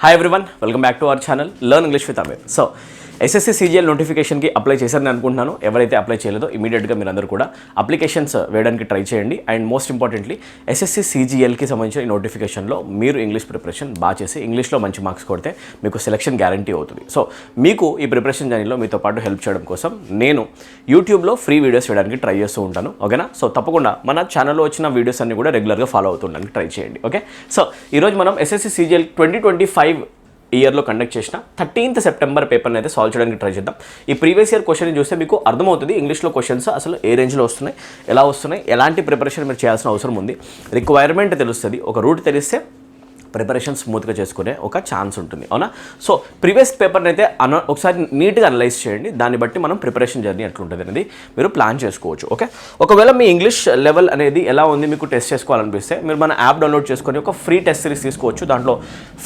Hi everyone, welcome back to our channel Learn English with Ameer. So SSC CGL నోటిఫికేషన్కి apply చేశారని అనుకుంటున్నాను. ఎవరైతే apply చేయలేదో ఇమీడియట్గా మీరు అందరూ కూడా అప్లికేషన్స్ వేయడానికి ట్రై చేయండి. అండ్ మోస్ట్ ఇంపార్టెంట్లీ SSC CGLకి సంబంధించిన ఈ నోటిఫికేషన్లో మీరు ఇంగ్లీష్ ప్రిపరేషన్ బాగా చేసి ఇంగ్లీష్లో మంచి మార్క్స్ కొడితే మీకు సెలక్షన్ గ్యారంటీ అవుతుంది. సో మీకు ఈ ప్రిపరేషన్ జర్నీలో మీతో పాటు హెల్ప్ చేయడం కోసం నేను యూట్యూబ్లో ఫ్రీ వీడియోస్ వేయడానికి ట్రై చేస్తూ ఉంటాను. ఓకేనా? సో తప్పకుండా మన ఛానల్లో వచ్చిన వీడియోస్ అన్ని కూడా రెగ్యులర్గా ఫాలో అవుతుండడానికి ట్రై చేయండి. ఓకే, సో ఈరోజు మనం SSC CGL 2025 ఇయర్లో కండక్ట్ చేసిన 13th సెప్టెంబర్ పేపర్ని అయితే సాల్వ్ చేయడానికి ట్రై చేద్దాం. ఈ ప్రీవియస్ ఇయర్ క్వశ్చన్ చూస్తే మీకు అర్థమవుతుంది ఇంగ్లీష్లో క్వశ్చన్స్ అసలు ఏ రేంజ్లో వస్తున్నాయి, ఎలా వస్తున్నాయి, ఎలాంటి ప్రిపరేషన్ మీరు చేయాల్సిన అవసరం ఉంది, రిక్వైర్మెంట్ తెలుస్తుంది, ఒక రూట్ తెలిస్తే ప్రిపరేషన్ స్మూత్గా చేసుకునే ఒక ఛాన్స్ ఉంటుంది. అవునా? సో ప్రీవియస్ పేపర్ని అయితే ఒకసారి నీట్గా అనలైజ్ చేయండి. దాన్ని బట్టి మనం ప్రిపరేషన్ జర్నీ ఎట్లుంటుంది అనేది మీరు ప్లాన్ చేసుకోవచ్చు. ఓకే, ఒకవేళ మీ ఇంగ్లీష్ లెవెల్ అనేది ఎలా ఉంది మీకు టెస్ట్ చేసుకోవాలనిపిస్తే మీరు మన యాప్ డౌన్లోడ్ చేసుకొని ఒక ఫ్రీ టెస్ట్ సిరీస్ తీసుకోవచ్చు. దాంట్లో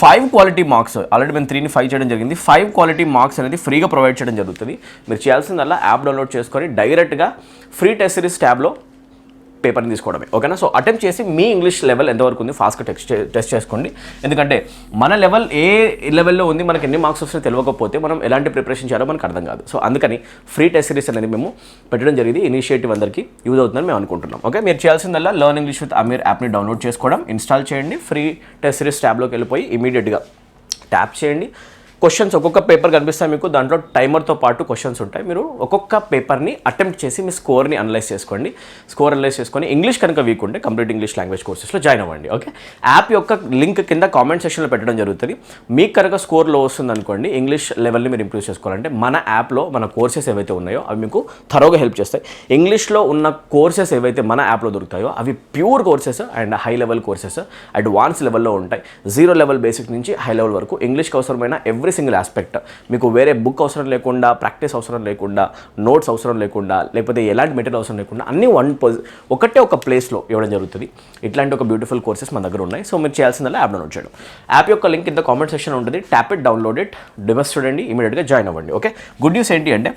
5 క్వాలిటీ మార్క్స్, ఆల్రెడీ మేము 3ని 5 చేయడం జరిగింది. 5 క్వాలిటీ మార్క్స్ అనేది ఫ్రీగా ప్రొవైడ్ చేయడం జరుగుతుంది. మీరు చేయాల్సిందల్లా యాప్ డౌన్లోడ్ చేసుకొని డైరెక్ట్గా ఫ్రీ టెస్ట్ సిరీస్ ట్యాబ్లో పేపర్ని తీసుకోవడమే. ఓకేనా? సో అటెంప్ట్ చేసి మీ ఇంగ్లీష్ లెవెల్ ఎంతవరకు ఉంది ఫాస్ట్గా టెస్ట్ చేసుకోండి. ఎందుకంటే మన లెవెల్ ఏ లెవెల్లో ఉంది, మనకి ఎన్ని మార్క్స్ వస్తాయో తెలియకపోతే మనం ఎలాంటి ప్రిపరేషన్ చేయాలో మనకు అర్థం కాదు. సో అందుకని ఫ్రీ టెస్ట్ సిరీస్ అనేది మేము పెట్టడం జరిగింది. ఇనిషియేటివ్ అందరికీ యూజ్ అవుతుందని మేము అనుకుంటున్నాం. ఓకే, మీరు చేయాల్సిందల్లా లర్న్ ఇంగ్లీష్ విత్ అమీర్ యాప్ని డౌన్లోడ్ చేసుకోవడం, ఇన్స్టాల్ చేయండి, ఫ్రీ టెస్ట్ సిరీస్ ట్యాబ్లోకి వెళ్ళిపోయి ఇమీడియట్గా ట్యాప్ చేయండి. క్వశ్చన్స్ ఒక్కొక్క పేపర్ కనిపిస్తాయి మీకు, దాంట్లో టైమర్తో పాటు క్వశ్చన్స్ ఉంటాయి. మీరు ఒక్కొక్క పేపర్ని అటెంప్ట్ చేసి మీ స్కోర్ని అనలైజ్ చేసుకోండి. స్కోర్ అనలైజ్ చేసుకొని ఇంగ్లీష్ కనుక వీక్ ఉంటే కంప్లీట్ ఇంగ్లీష్ లాంగ్వేజ్ కోర్సెస్లో జాయిన్ అవ్వండి. ఓకే, యాప్ యొక్క లింక్ కింద కామెంట్ సెక్షన్లో పెట్టడం జరుగుతుంది. మీకు కనుక స్కోర్ లో వస్తుంది అనుకోండి, ఇంగ్లీష్ లెవెల్ని మీరు ఇంప్రూవ్ చేసుకోవాలంటే మన యాప్లో మన కోర్సెస్ ఏవైతే ఉన్నాయో అవి మీకు థరోగా హెల్ప్ చేస్తాయి. ఇంగ్లీష్లో ఉన్న కోర్సెస్ ఏవైతే మన యాప్లో దొరుకుతాయో అవి pure courses and high level courses, advance లెవెల్లో ఉంటాయి. 0 లెవెల్ బేసిక్ నుంచి హై లెవెల్ వరకు ఇంగ్లీష్కి అవసరమైన ఎవ్రీ సింగిల్ ఆస్పెక్ట్ మీకు వేరే బుక్ అవసరం లేకుండా, ప్రాక్టీస్ అవసరం లేకుండా, నోట్స్ అవసరం లేకుండా, లేకపోతే ఎలాంటి మెటీరియల్ అవసరం లేకుండా అన్నీ ఒకటే ఒక ప్లేస్లో ఇవ్వడం జరుగుతుంది. ఇట్లాంటి ఒక బ్యూటిఫుల్ కోర్సెస్ మన దగ్గర ఉన్నాయి. సో మీరు చేయాల్సిందల్లా యాప్ డౌన్లోడ్ చేయడం. యాప్ యొక్క లింక్ కింద కామెంట్ సెక్షన్ ఉంటుంది. ట్యాప్ ఇట్, డౌన్లోడ్ ఇట్, డివెస్ చూడండి, ఇమీడియట్గా జాయిన్ అవ్వండి. ఓకే, గుడ్ న్యూస్ ఏంటి అంటే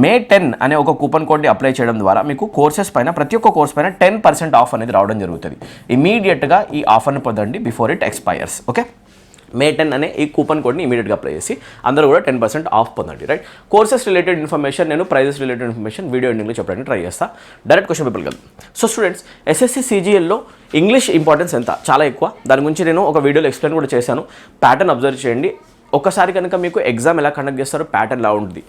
May 10 అనే ఒక కూపన్ కోడ్ని అప్లై చేయడం ద్వారా మీకు కోర్సెస్ పైన ప్రతి ఒక్క కోర్స్ పైన 10% ఆఫ్ అనేది రావడం జరుగుతుంది. ఇమీడియట్గా ఈ ఆఫర్ని పొందండి before it expires. Okay, May 10 అనే ఈ కూపన్ కోడ్ని ఇమీడియట్గా అప్లై చేసి అందరూ కూడా 10% ఆఫ్ పొందండి. రైట్, కోర్సెస్ రిలేటెడ్ ఇన్ఫర్మేషన్, నేను ప్రైజెస్ రిలేటెడ్ ఇన్ఫర్మేషన్ వీడియో ఎండింగ్లో చెప్పడానికి ట్రై చేస్తాను. డైరెక్ట్ క్వశ్చన్ పేపర్కి వెళ్దాం. సో స్టూడెంట్స్, SSC CGLలో ఇంగ్లీష్ ఇంపార్టెన్స్ ఎంత? చాలా ఎక్కువ. దాని గురించి నేను ఒక వీడియోలో ఎక్స్ప్లెయిన్ కూడా చేశాను. ప్యాటర్న్ అబ్జర్వ్ చేయండి. ఒక్కసారి కనుక మీకు ఎగ్జామ్ ఎలా కండక్ట్ చేస్తారో ప్యాటర్న్ ఎలా ఉంటుంది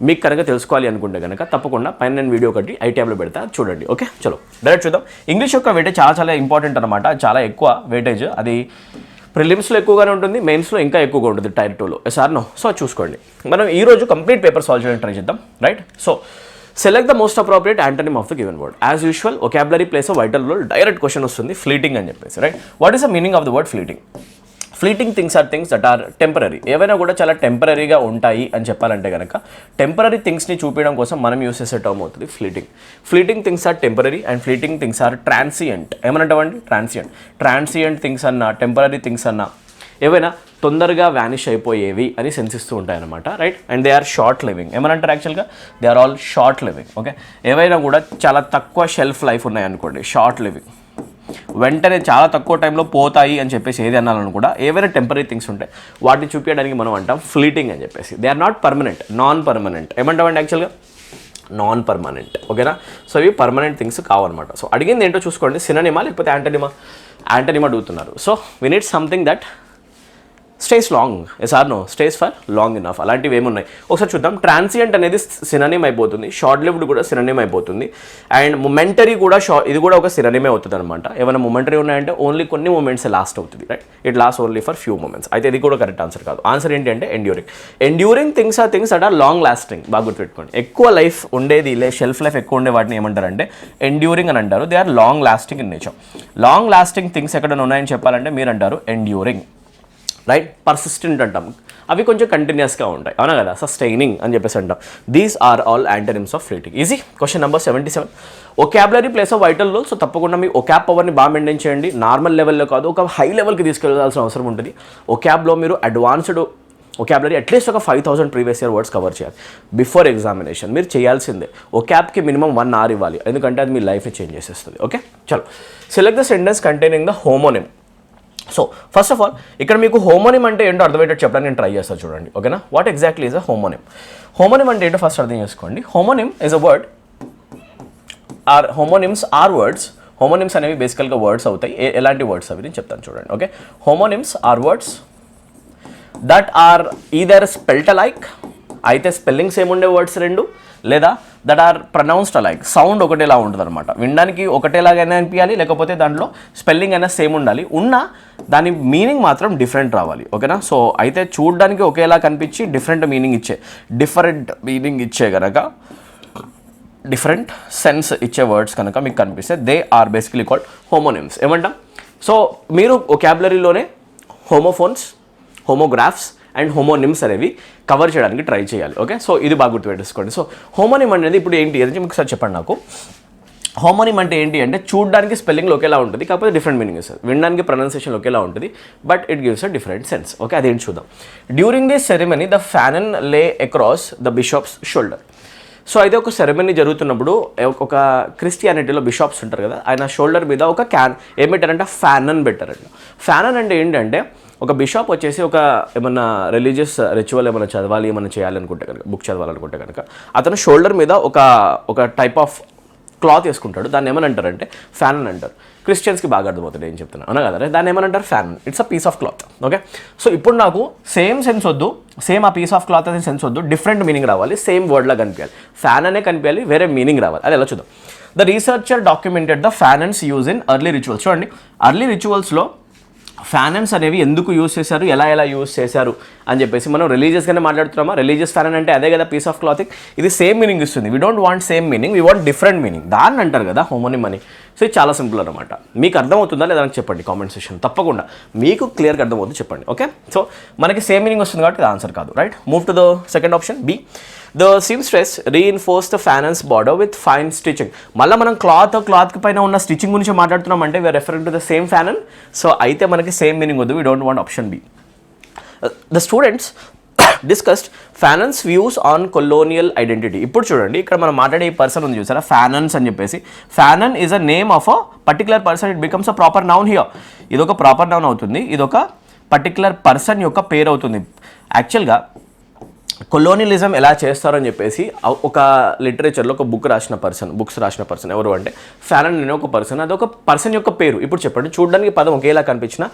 మీకు కనుక తెలుసుకోవాలి అనుకుంటే కనుక తప్పకుండా పైన నేను వీడియో ఒకటి ఐటీఎంలో పెడతా, చూడండి. ఓకే, చలో డైరెక్ట్ చూద్దాం. ఇంగ్లీష్ యొక్క వెయిటేజ్ చాలా ఇంపార్టెంట్ అనమాట, చాలా ఎక్కువ వెయిటేజ్. అది ప్రిలిమ్స్లో ఎక్కువగానే ఉంటుంది, మెయిన్స్లో ఇంకా ఎక్కువగా ఉంటుంది, టైర్ 2లో. Sir no. సో చూసుకోండి, మనం ఈరోజు కంప్లీట్ పేపర్ సాల్వ్ చేయడానికి ట్రై చేద్దాం. Right, so select the most appropriate antonym of the given word. As usual vocabulary plays of vital role. Direct question వస్తుంది, ఫ్లీటింగ్ అని చెప్పేసి. Right, what is the meaning of the word fleeting? Fleeting things are things that are temporary. ఏవైనా కూడా చాలా టెంపరీగా ఉంటాయి అని చెప్పాలంటే కనుక టెంపరీ థింగ్స్ని చూపించడం కోసం మనం యూస్ చేసే టర్మ్ అవుతుంది fleeting. Fleeting things are temporary and fleeting things are transient. ఏమనంటామండి? ట్రాన్సియంట్ థింగ్స్ అన్నా, టెంపరీ థింగ్స్ అన్నా ఏవైనా తొందరగా వ్యానిష్ అయిపోయేవి అని సెన్స్ ఇస్తూ ఉంటాయి అనమాట. Right, and they are short living. ఏమనంటారు? యాక్చువల్గా they are all short living. Okay, ఏవైనా కూడా చాలా తక్కువ షెల్ఫ్ లైఫ్ ఉన్నాయి అనుకోండి, షార్ట్ లివింగ్, వెంటనే చాలా తక్కువ టైంలో పోతాయి అని చెప్పేసి ఏది అన్నాలని కూడా ఏవైనా టెంపరీ థింగ్స్ ఉంటాయి వాటిని చూపించడానికి మనం అంటాం ఫ్లీటింగ్ అని చెప్పేసి. They are not permanent, non permanent. ఏమంటామండి యాక్చువల్గా? Non permanent. ఓకేనా? సో ఇవి పర్మనెంట్ థింగ్స్ కావన్నమాట. సో అడిగింది ఏంటో చూసుకోండి, సినోనిమా లేకపోతే యాంటనిమా? యాంటనిమా అడుగుతున్నారు. So we need something that stays long. Yes or no? Stays for long enough. అలాంటివి ఏమున్నాయి ఒకసారి చూద్దాం. ట్రాన్సియంట్ అనేది సినోనిమ్ అయిపోతుంది, షార్ట్ లివ్డ్ కూడా సినోనిమ్ అయిపోతుంది, అండ్ మొమెంటరీ కూడా ఇది కూడా ఒక సినోనిమే అవుతుంది అనమాట. ఏమైనా మొమెంటరీ ఉన్నాయంటే ఓన్లీ కొన్ని మూమెంట్స్ లాస్ట్ అవుతుంది. Right, it last only for few moments. అయితే ఇది కూడా కరెక్ట్ ఆన్సర్ కాదు. ఆన్సర్ ఏంటి అంటే enduring. Enduring things are things that are long lasting. బాగా గుర్తుపెట్టుకోండి, ఎక్కువ లైఫ్ ఉండేది, షెల్ఫ్ లైఫ్ ఎక్కువ ఉండే వాటిని ఏమంటారంటే ఎండ్యూరింగ్ అని అంటారు. They are long lasting in nature. Long lasting things ఎక్కడైనా ఉన్నాయని చెప్పాలంటే మీరు అంటారు ఎండ్యూరింగ్. రైట్, పర్సిస్టెంట్ అంటాం, అవి కొంచెం కంటిన్యూస్గా ఉంటాయి, అవునా కదా? సస్టైనింగ్ అని చెప్పేసి అంటాం. These are all antonyms of fleeting. Easy. Question number 77, vocabulary plays of vital role. So తప్పకుండా మీ వొకాబ్ పవర్ని బాగా మెయింటైన్ చేయండి. నార్మల్ లెవెల్లో కాదు, ఒక హై లెవెల్కి తీసుకెళ్లాల్సిన అవసరం ఉంటుంది. వొకాబ్లో మీరు అడ్వాన్స్డ్ వొకాబులరీ అట్లీస్ట్ ఒక 5000 ప్రీవియస్ ఇయర్ వర్డ్స్ కవర్ చేయాలి బిఫోర్ ఎగ్జామినేషన్. మీరు చేయాల్సిందే. వొకాబ్కి మినిమం 1 hour ఇవ్వాలి, ఎందుకంటే అది మీ లైఫ్ని చేంజ్ చేసేస్తుంది. ఓకే, చలో select the sentence containing the homonym. So first of all ఇక్కడ మీకు హోమోనిమ్ అంటే ఏంటో అర్థమయ్యేటట్టు చెప్పడానికి నేను ట్రై చేస్తాను చూడండి, ఓకేనా. What exactly is a homonym? Homonym అంటే ఏంటో ఫస్ట్ అర్థం చేసుకోండి. Homonym is a word or homonyms are words. Homonyms అనేవి బేసికల్గా వర్డ్స్ అవుతాయి. ఎలాంటి వర్డ్స్ అవి నేను చెప్తాను చూడండి, okay. Homonyms are words that are either spelt alike, అయితే స్పెల్లింగ్ సేమ్ ఉండే వర్డ్స్ రెండు, లేదా that are pronounced alike, sound ఒకటేలా ఉంటుంది అనమాట. వినడానికి ఒకటేలాగైనా అనిపించాలి, లేకపోతే దాంట్లో స్పెల్లింగ్ అయినా సేమ్ ఉండాలి, ఉన్న దాని మీనింగ్ మాత్రం డిఫరెంట్ రావాలి, ఓకేనా. సో అయితే చూడడానికి ఒకేలా కనిపించి డిఫరెంట్ మీనింగ్ ఇచ్చే కనుక డిఫరెంట్ సెన్స్ ఇచ్చే వర్డ్స్ కనుక మీకు కనిపిస్తే they are basically called homonyms. ఏమంటాం? సో మీరు వొకాబులరీలోనే హోమోఫోన్స్, హోమోగ్రాఫ్స్ అండ్ హోమోనిమ్స్ అనేవి కవర్ చేయడానికి ట్రై చేయాలి, ఓకే. సో ఇది బాగా గుర్తుపెట్టుకోండి. సో హోమోనిమ్ అనేది ఇప్పుడు ఏంటి అని మీకు సార్ చెప్పండి నాకు. హోమోనిమ్ అంటే ఏంటి అంటే చూడడానికి స్పెల్లింగ్లో ఒకేలా ఉంటుంది, కాకపోతే డిఫరెంట్ మీనింగ్ ఇస్తుంది. వినడానికి ప్రొనౌన్సియేషన్ ఒకేలా ఉంటుంది, but it gives a different sense, okay. అదేంటి చూద్దాం. డ్యూరింగ్ దిస్ సెరమనీ ద ఫ్యానన్ లే across the bishops shoulder. So అయితే ఒక సెరమనీ జరుగుతున్నప్పుడు ఒక క్రిస్టియానిటీలో బిషప్స్ ఉంటారు కదా, ఆయన షోల్డర్ మీద ఒక ఏం పెట్టారంటే ఫ్యానన్ పెట్టారంట. ఫ్యానన్ అంటే ఏంటంటే ఒక బిషప్ వచ్చేసి ఒక ఏమన్నా రిలీజియస్ రిచువల్ ఏమైనా చదవాలి, ఏమైనా చేయాలనుకుంటే కనుక, బుక్ చదవాలనుకుంటే కనుక అతను షోల్డర్ మీద ఒక టైప్ ఆఫ్ క్లాత్ వేసుకుంటాడు. దాన్ని ఏమని అంటారంటే ఫ్యానన్ అంటారు. క్రిస్టియన్స్కి బాగా అర్థమవుతుంది ఏం చెప్తున్నా, అవునా కదా. దాన్ని ఏమనంటారు? Fanon. It's a piece of cloth, okay. So ఇప్పుడు నాకు సేమ్ సెన్స్ వద్దు, సేమ్ ఆ పీస్ ఆఫ్ క్లాత్ అనే సెన్స్ వద్దు, డిఫరెంట్ మీనింగ్ రావాలి, సేమ్ వర్డ్లా కనిపించాలి. ఫ్యాన్ అనే కనిపించాలి, వేరే మీనింగ్ రావాలి. అది ఎలా చూద్దాం. The researcher documented the fanon's use in early rituals. చూడండి, ఎర్లీ రిచువల్స్లో ఫ్యానన్స్ అనేవి ఎందుకు యూజ్ చేశారు, ఎలా యూజ్ చేశారు అని చెప్పేసి మనం రిలీజియస్గానే మాట్లాడుతున్నామా. రిలీజియస్ ఫ్యానన్ అంటే అదే కదా, పీస్ ఆఫ్ క్లాతింగ్. ఇది సేమ్ మీనింగ్ ఇస్తుంది. We don't want same meaning, we want different meaning. దాన్ని అంటారు కదా హోమోనిమ్ అని. సో ఇది చాలా సింపుల్ అనమాట. మీకు అర్థమవుతుందా లేదా అని చెప్పండి కామెంట్ సెక్షన్. తప్పకుండా మీకు క్లియర్గా అర్థమవుతుంది చెప్పండి, ఓకే. సో మనకి సేమ్ మీనింగ్ వస్తుంది కాబట్టి ఇది ఆన్సర్ కాదు, right. Move to the second option, B. The seamstress reinforce the fanon's border with fine stitching. మళ్ళీ మనం క్లాత్ పైన ఉన్న స్టిచింగ్ గురించి మాట్లాడుతున్నాం అంటే we are referring to the same fanon. So అయితే మనకి సేమ్ మీనింగ్ వద్దు, we don't want option B. The students discussed Fanon's views on colonial identity. ఇప్పుడు చూడండి, ఇక్కడ మనం మాట్లాడే ఈ పర్సన్ ఉంది చూసారా, ఫ్యానన్స్ అని చెప్పేసి. Fanon is a name of a particular person, it becomes a proper noun here. ఇదొక ప్రాపర్ నౌన్ అవుతుంది, ఇదొక పర్టికులర్ పర్సన్ యొక్క పేరు అవుతుంది. యాక్చువల్గా కొలోనియలిజం ఎలా చేస్తారని చెప్పేసి ఒక లిటరేచర్లో ఒక బుక్స్ రాసిన పర్సన్ ఎవరు అంటే ఫ్యానన్ అనే ఒక పర్సన్. అది ఒక పర్సన్ యొక్క పేరు. ఇప్పుడు చెప్పండి, చూడడానికి పదం ఒకేలా కనిపించిన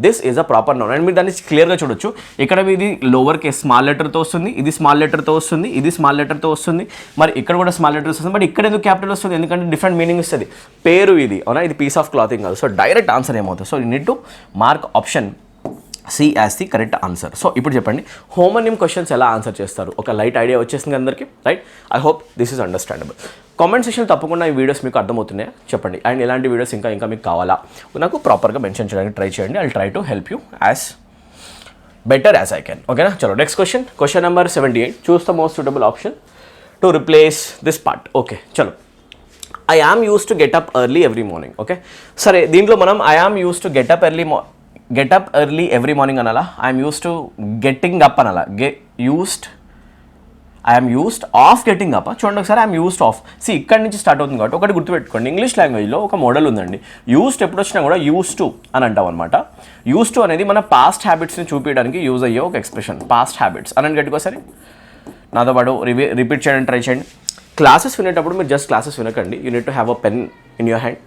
this is a proper noun. And మీరు దాన్ని క్లియర్గా చూడొచ్చు. ఇక్కడ ఇది లోవర్ కేస్ స్మాల్ లెటర్తో వస్తుంది, ఇది స్మాల్ లెటర్తో వస్తుంది, ఇది స్మాల్ లెటర్తో వస్తుంది, మరి ఇక్కడ కూడా స్మాల్ లెటర్ వస్తుంది. బట్ ఇక్కడ ఎందుకు క్యాపిటల్ వస్తుంది? ఎందుకంటే డిఫరెంట్ మీనింగ్ ఇస్తుంది. పేరు ఇది, అవునా. ఇది పీస్ ఆఫ్ క్లాతింగ్ కాదు. సో డైరెక్ట్ ఆన్సర్ ఏమవుతుంది? So you need to mark option C as the correct answer. So ఇప్పుడు చెప్పండి, హోమోనిమ్ క్వశ్చన్స్ ఎలా ఆన్సర్ చేస్తారు? ఒక లైట్ ఐడియా వచ్చేసింది అందరికీ, right. I hope this is understandable. Comment section తప్పకుండా ఈ వీడియోస్ మీకు అర్థమవుతున్నాయా చెప్పండి. అండ్ ఇలాంటి వీడియోస్ ఇంకా మీకు కావాలా నాకు ప్రాపర్గా మెన్షన్ చేయడానికి ట్రై చేయండి. I try to help you as better as I can, ఓకేనా. చలో next question number 78. Choose the most suitable option to replace this part. Okay, చలో. I am use to get up early every morning. Okay, సరే, దీంట్లో మనం I am use to get up early every morning అనాలా, I'm use to getting up అనాలా, I'm used of getting up. చూడండి ఒకసారి, I'm used of. ఇక్కడి నుంచి start అవుతుంది కాబట్టి ఒకటి గుర్తుపెట్టుకోండి, ఇంగ్లీష్ లాంగ్వేజ్లో ఒక మోడల్ ఉందండి. యూస్డ్ ఎప్పుడు వచ్చినా కూడా యూస్ టు అని అంటాం అనమాట. యూస్ టు అనేది మన పాస్ట్ హ్యాబిట్స్ని చూపించడానికి యూజ్ అయ్యే ఒక ఎక్స్ప్రెషన్. పాస్ట్ హ్యాబిట్స్ అని గట్టుకోసారి నాతో పాటు రిపీట్ చేయడానికి ట్రై చేయండి. క్లాసెస్ వినేటప్పుడు మీరు జస్ట్ క్లాసెస్ వినకండి. You need to have a pen in your hand,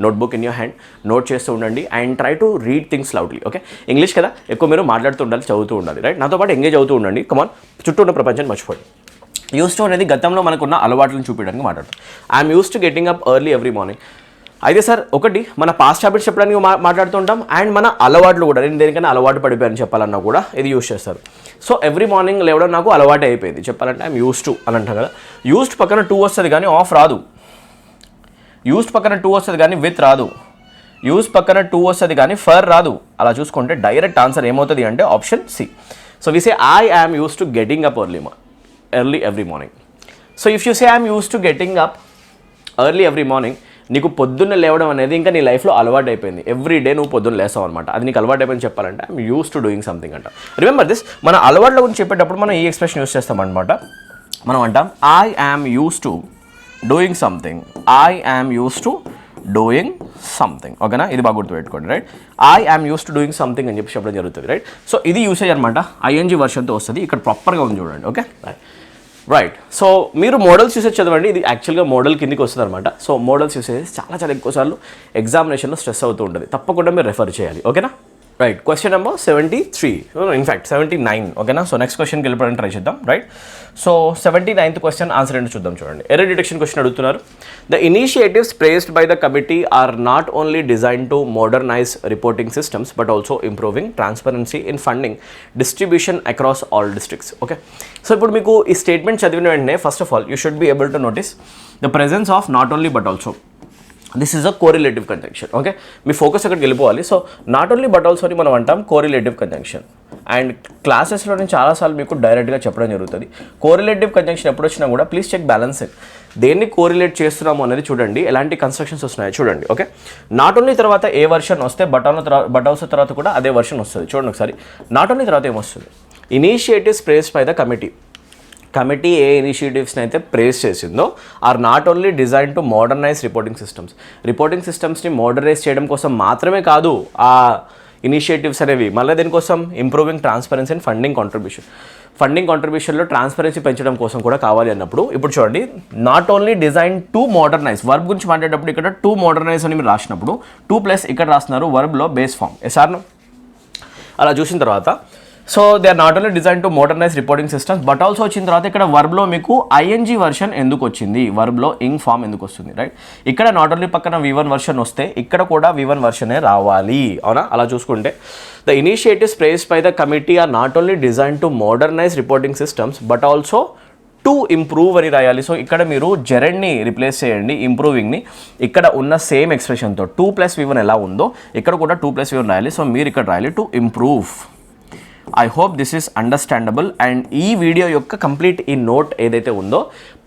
notebook in your hand, note చేస్తూ ఉండండి and try to read things loudly. Okay, English కదా, ఎక్కువ మీరు మాట్లాడుతూ ఉండాలి, చదువుతూ ఉండాలి, రైట్. నాతో పాటు ఎంగేజ్ అవుతూ ఉండండి. కమాన్, చుట్టూ ఉన్న ప్రపంచాన్ని మర్చిపోండి. యూస్ టు అనేది గతంలో మనకున్న అలవాట్లను చూపించడానికి మాట్లాడుతాం. I'm use to getting up early every morning. అయితే సార్, ఒకటి మన పాస్ట్ హ్యాబిట్స్ చెప్పడానికి మాట్లాడుతూ ఉంటాం, అండ్ మన అలవాట్లు కూడా, నేను దేనికైనా అలవాటు పడిపోయాను చెప్పాలన్నా కూడా ఇది యూస్ చేస్తారు. సో ఎవ్రీ మార్నింగ్ లేవడం నాకు అలవాటు అయిపోయింది చెప్పాలంటే ఐఎమ్ యూస్ టు అని అంటాం కదా. యూస్డ్ పక్కన టూ వస్తుంది కానీ ఆఫ్ రాదు. యూస్డ్ పక్కన టూ వస్తుంది కానీ విత్ రాదు. యూస్ పక్కన టూ వస్తుంది కానీ ఫర్ రాదు. అలా చూసుకుంటే డైరెక్ట్ ఆన్సర్ ఏమవుతుంది అంటే option C. So we say I am use to getting up early every morning. So if you say I'm use to getting up early every morning, నీకు పొద్దున్న లేవడం అనేది ఇంకా నీ లైఫ్లో అలవాటు అయిపోయింది. ఎవ్రీ డే నువ్వు పొద్దున్న లేస్తావు అనమాట. అది నీకు అలవాటు అయిపోయింది చెప్పాలంటే I'm use to doing something అంట. రిమెంబర్ దిస్, మన అలవాట్ల గురించి చెప్పేటప్పుడు మనం ఈ ఎక్స్ప్రెషన్ యూస్ చేస్తాం అనమాట. మనం అంటాం I am use to doing something, I am use to doing something. ఓకేనా, ఇది బాగా గుర్తుపెట్టుకోండి. Right, I am use to doing something అని చెప్పి చెప్పడం జరుగుతుంది. రైట్, సో ఇది యూసేజ్ అనమాట, ఐఎన్జీ వర్షన్తో వస్తుంది. ఇక్కడ ప్రాపర్గా ఉంది చూడండి. Okay, right. సో మీరు మోడల్స్ యూసేజ్ చదవండి, ఇది యాక్చువల్గా మోడల్ కిందికి వస్తుంది అనమాట. సో మోడల్స్ యూసేజ్ చాలా ఎక్కువసార్లు ఎగ్జామినేషన్లో స్ట్రెస్ అవుతూ ఉంటుంది, తప్పకుండా మీరు రెఫర్ చేయాలి. ఓకేనా, రైట్. Question number 73, in fact 79. ఓకేనా, సో నెక్స్ట్ క్వశ్చన్కి వెళ్ళిపోవడానికి ట్రై చేద్దాం. Right, so 79th question answer ఏంటో చూద్దాం. చూడండి, ఎర్రర్ డిటెక్షన్ క్వశ్చన్ అడుగుతున్నారు. The initiatives praised by the committee are not only design to modernise reporting systems but also improving transparency in funding distribution across all districts. Okay, so ఇప్పుడు మీకు ఈ statement చదివిన వెంటనే first of all you should be able to notice the presence of not only but also. This is a correlative conjunction. Okay, మీ focus అక్కడికి వెళ్ళిపోవాలి. So not only but also అని మనం అంటాం కోరిలేటివ్ కంజంక్షన్. అండ్ క్లాసెస్లో నేను చాలాసార్లు మీకు డైరెక్ట్గా చెప్పడం జరుగుతుంది. కోరిలేటివ్ కంజంక్షన్ ఎప్పుడు వచ్చినా కూడా ప్లీజ్ చెక్ బ్యాలెన్సింగ్, దేన్ని కోరిలేట్ చేస్తున్నాము అనేది చూడండి, ఎలాంటి కన్స్ట్రక్షన్స్ వస్తున్నాయో చూడండి. ఓకే, నాట్ ఓన్లీ తర్వాత ఏ వర్షన్ వస్తే బట్ ఆల్సో తర్వాత కూడా అదే వర్షన్ వస్తుంది. చూడండి ఒకసారి, నాట్ ఓన్లీ తర్వాత ఏమొస్తుంది, initiatives praised by the committee. Committee ఏ ఇనిషియేటివ్స్ని అయితే ప్రేస్ చేసిందో or not only design to modernise reporting సిస్టమ్స్ని మోడర్నైజ్ చేయడం కోసం మాత్రమే కాదు ఆ ఇనిషియేటివ్స్ అనేవి, మళ్ళీ దీనికోసం ఇంప్రూవింగ్ ట్రాన్స్పరెన్సీ అండ్ ఫండింగ్ కాంట్రిబ్యూషన్లో ట్రాన్స్పరెన్సీ పెంచడం కోసం కూడా కావాలి అన్నప్పుడు, ఇప్పుడు చూడండి, not only design to modernize, verb గురించి మాట్లాడేటప్పుడు ఇక్కడ టు మోడర్నైజ్ అని మీరు రాసినప్పుడు 2+ ఇక్కడ రాస్తున్నారు వర్బ్లో బేస్ ఫామ్ ఎస్ఆర్ను. అలా చూసిన తర్వాత so they are not only design to modernise reporting systems but also వచ్చిన తర్వాత ఇక్కడ వర్బ్లో మీకు ఐఎన్జీ వర్షన్ ఎందుకు వచ్చింది, వర్బ్లో ఇంగ్ ఫామ్ ఎందుకు వస్తుంది. రైట్, ఇక్కడ నాట్ ఓన్లీ పక్కన V1 వర్షన్ వస్తే ఇక్కడ కూడా V1 వర్షనే రావాలి. అవునా, అలా చూసుకుంటే the initiatives praised by the committee are not only design to modernise reporting systems but also to improve అని రాయాలి. సో ఇక్కడ మీరు జెరెండ్ని రిప్లేస్ చేయండి, ఇంప్రూవింగ్ని ఇక్కడ ఉన్న సేమ్ ఎక్స్ప్రెషన్తో 2+ V1 ఎలా ఉందో ఇక్కడ కూడా 2+ V1 రాయాలి. సో మీరు ఇక్కడ రాయాలి to improve. I hope this is understandable. And ఈ వీడియో యొక్క కంప్లీట్ ఈ నోట్ ఏదైతే ఉందో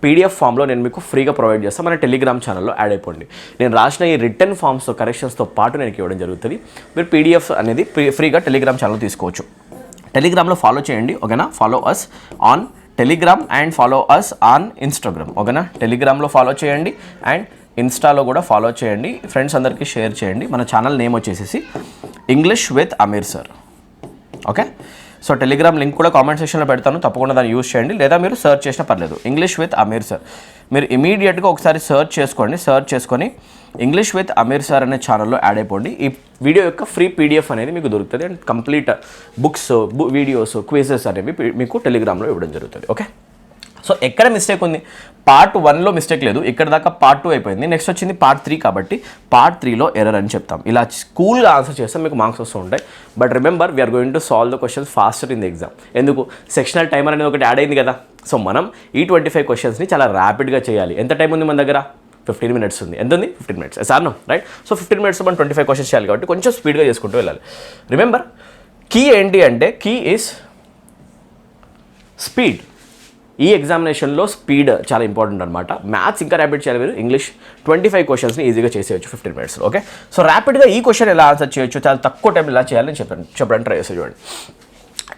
PDF ఫామ్లో నేను మీకు ఫ్రీగా ప్రొవైడ్ చేస్తాను, మన టెలిగ్రామ్ ఛానల్లో యాడ్ అయిపోండి. నేను రాసిన ఈ రిటర్న్ ఫామ్స్తో కరెక్షన్స్తో పాటు నేను ఇవ్వడం జరుగుతుంది. మీరు PDF అనేది ఫ్రీగా టెలిగ్రామ్ ఛానల్ తీసుకోవచ్చు. టెలిగ్రామ్లో ఫాలో చేయండి. ఓకేనా, follow us on Telegram and follow us on Instagram. ఓకేనా, టెలిగ్రామ్లో ఫాలో చేయండి అండ్ ఇన్స్టాలో కూడా ఫాలో చేయండి. ఫ్రెండ్స్ అందరికీ షేర్ చేయండి. మన ఛానల్ నేమ్ వచ్చేసి English with Amir sir. Okay, so Telegram link కూడా కామెంట్ సెక్షన్లో పెడతాను, తప్పకుండా దాన్ని యూజ్ చేయండి. లేదా మీరు సర్చ్ చేసినా పర్లేదు, ఇంగ్లీష్ విత్ అమీర్ సార్. మీరు ఇమీడియట్గా ఒకసారి సర్చ్ చేసుకొని ఇంగ్లీష్ విత్ అమీర్ సార్ అనే ఛానల్లో యాడ్ అయిపోండి. ఈ వీడియో యొక్క ఫ్రీ PDF అనేది మీకు దొరుకుతుంది. And complete books, videos, quizzes అనేవి మీకు టెలిగ్రామ్లో ఇవ్వడం జరుగుతుంది. ఓకే, సో ఎక్కడ మిస్టేక్ ఉంది, పార్ట్ 1లో మిస్టేక్ లేదు, ఇక్కడ దాకా పార్ట్ 2 అయిపోయింది, నెక్స్ట్ వచ్చింది పార్ట్ 3. కాబట్టి పార్ట్ 3లో ఎర్రర్ అని చెప్తాం. ఇలా కూల్గా ఆన్సర్ చేస్తే మీకు మార్క్స్ వస్తూ ఉంటాయి. But remember, we are going to solve the questions faster in the exam. ఎందుకు, సెక్షనల్ టైమర్ అనేది ఒకటి యాడ్ అయింది కదా. సో మనం ఈ 25 క్వశ్చన్స్ని చాలా ర్యాపిడ్గా చేయాలి. ఎంత టైం ఉంది మన దగ్గర, 15 minutes ఉంది. ఎంత ఉంది, 15 minutes. Sir right. So 15 minutes మనం 25 క్వశ్చన్స్ చేయాలి కాబట్టి కొంచెం స్పీడ్గా చేసుకుంటూ వెళ్ళాలి. రిమెంబర్, కీ ఏంటి అంటే కీ ఈజ్ స్పీడ్. ఈ ఎగ్జామినేషన్లో స్పీడ్ చాలా ఇంపార్టెంట్ అనమాట. మ్యాథ్స్ ఇంకా ర్యాపిడ్ చేయాలి మీరు. ఇంగ్లీష్ 25 క్వశ్చన్స్ని ఈజీగా చేసేయచ్చు 15 minutesలో. ఓకే, సో ర్యాపిడ్గా ఈ క్వశ్చన్ ఎలా ఆన్సర్ చేయొచ్చు, చాలా తక్కువ టైం ఎలా చేయాలని చెప్పడానికి ట్రై చేసి చూడండి.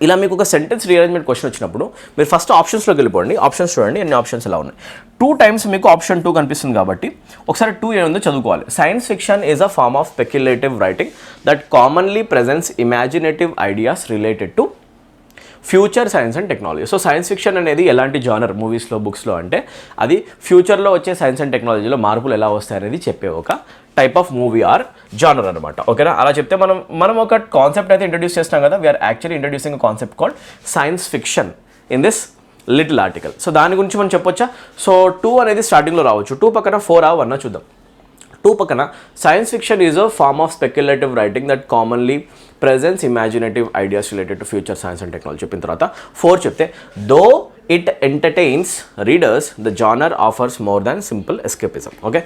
ఇలా మీకు ఒక సెంటెన్స్ రీఅరేంజ్మెంట్ క్వశ్చన్ వచ్చినప్పుడు మీరు ఫస్ట్ ఆప్షన్స్లోకి వెళ్ళిపోండి. ఆప్షన్స్ చూడండి, ఎన్ని ఆప్షన్స్ ఎలా ఉన్నాయి. 2 times మీకు ఆప్షన్ 2 కనిపిస్తుంది కాబట్టి ఒకసారి 2 ఏముందో చదువుకోవాలి. Science fiction is a form of speculative writing that commonly presents imaginative ideas related to future science and technology. So science fiction అనేది ఎలాంటి జానర్ మూవీస్లో, బుక్స్లో అంటే అది ఫ్యూచర్లో వచ్చే సైన్స్ అండ్ టెక్నాలజీలో మార్పులు ఎలా వస్తాయనేది చెప్పే ఒక type of movie or genre అనమాట. ఓకేనా, అలా చెప్తే మనం ఒక కాన్సెప్ట్ అయితే ఇంట్రడ్యూస్ చేస్తాం కదా. We are actually introducing a concept called science fiction in this little article. So దాని గురించి మనం చెప్పొచ్చా. సో 2 అనేది స్టార్టింగ్లో రావచ్చు. 2 పక్కన 4 1 చూద్దాం. 2 పక్కన science fiction is a form of speculative writing that commonly presents imaginative ideas related to future science and technology చెప్పిన తర్వాత 4 చెప్తే though it entertains readers the genre offers more than simple escapism. Okay,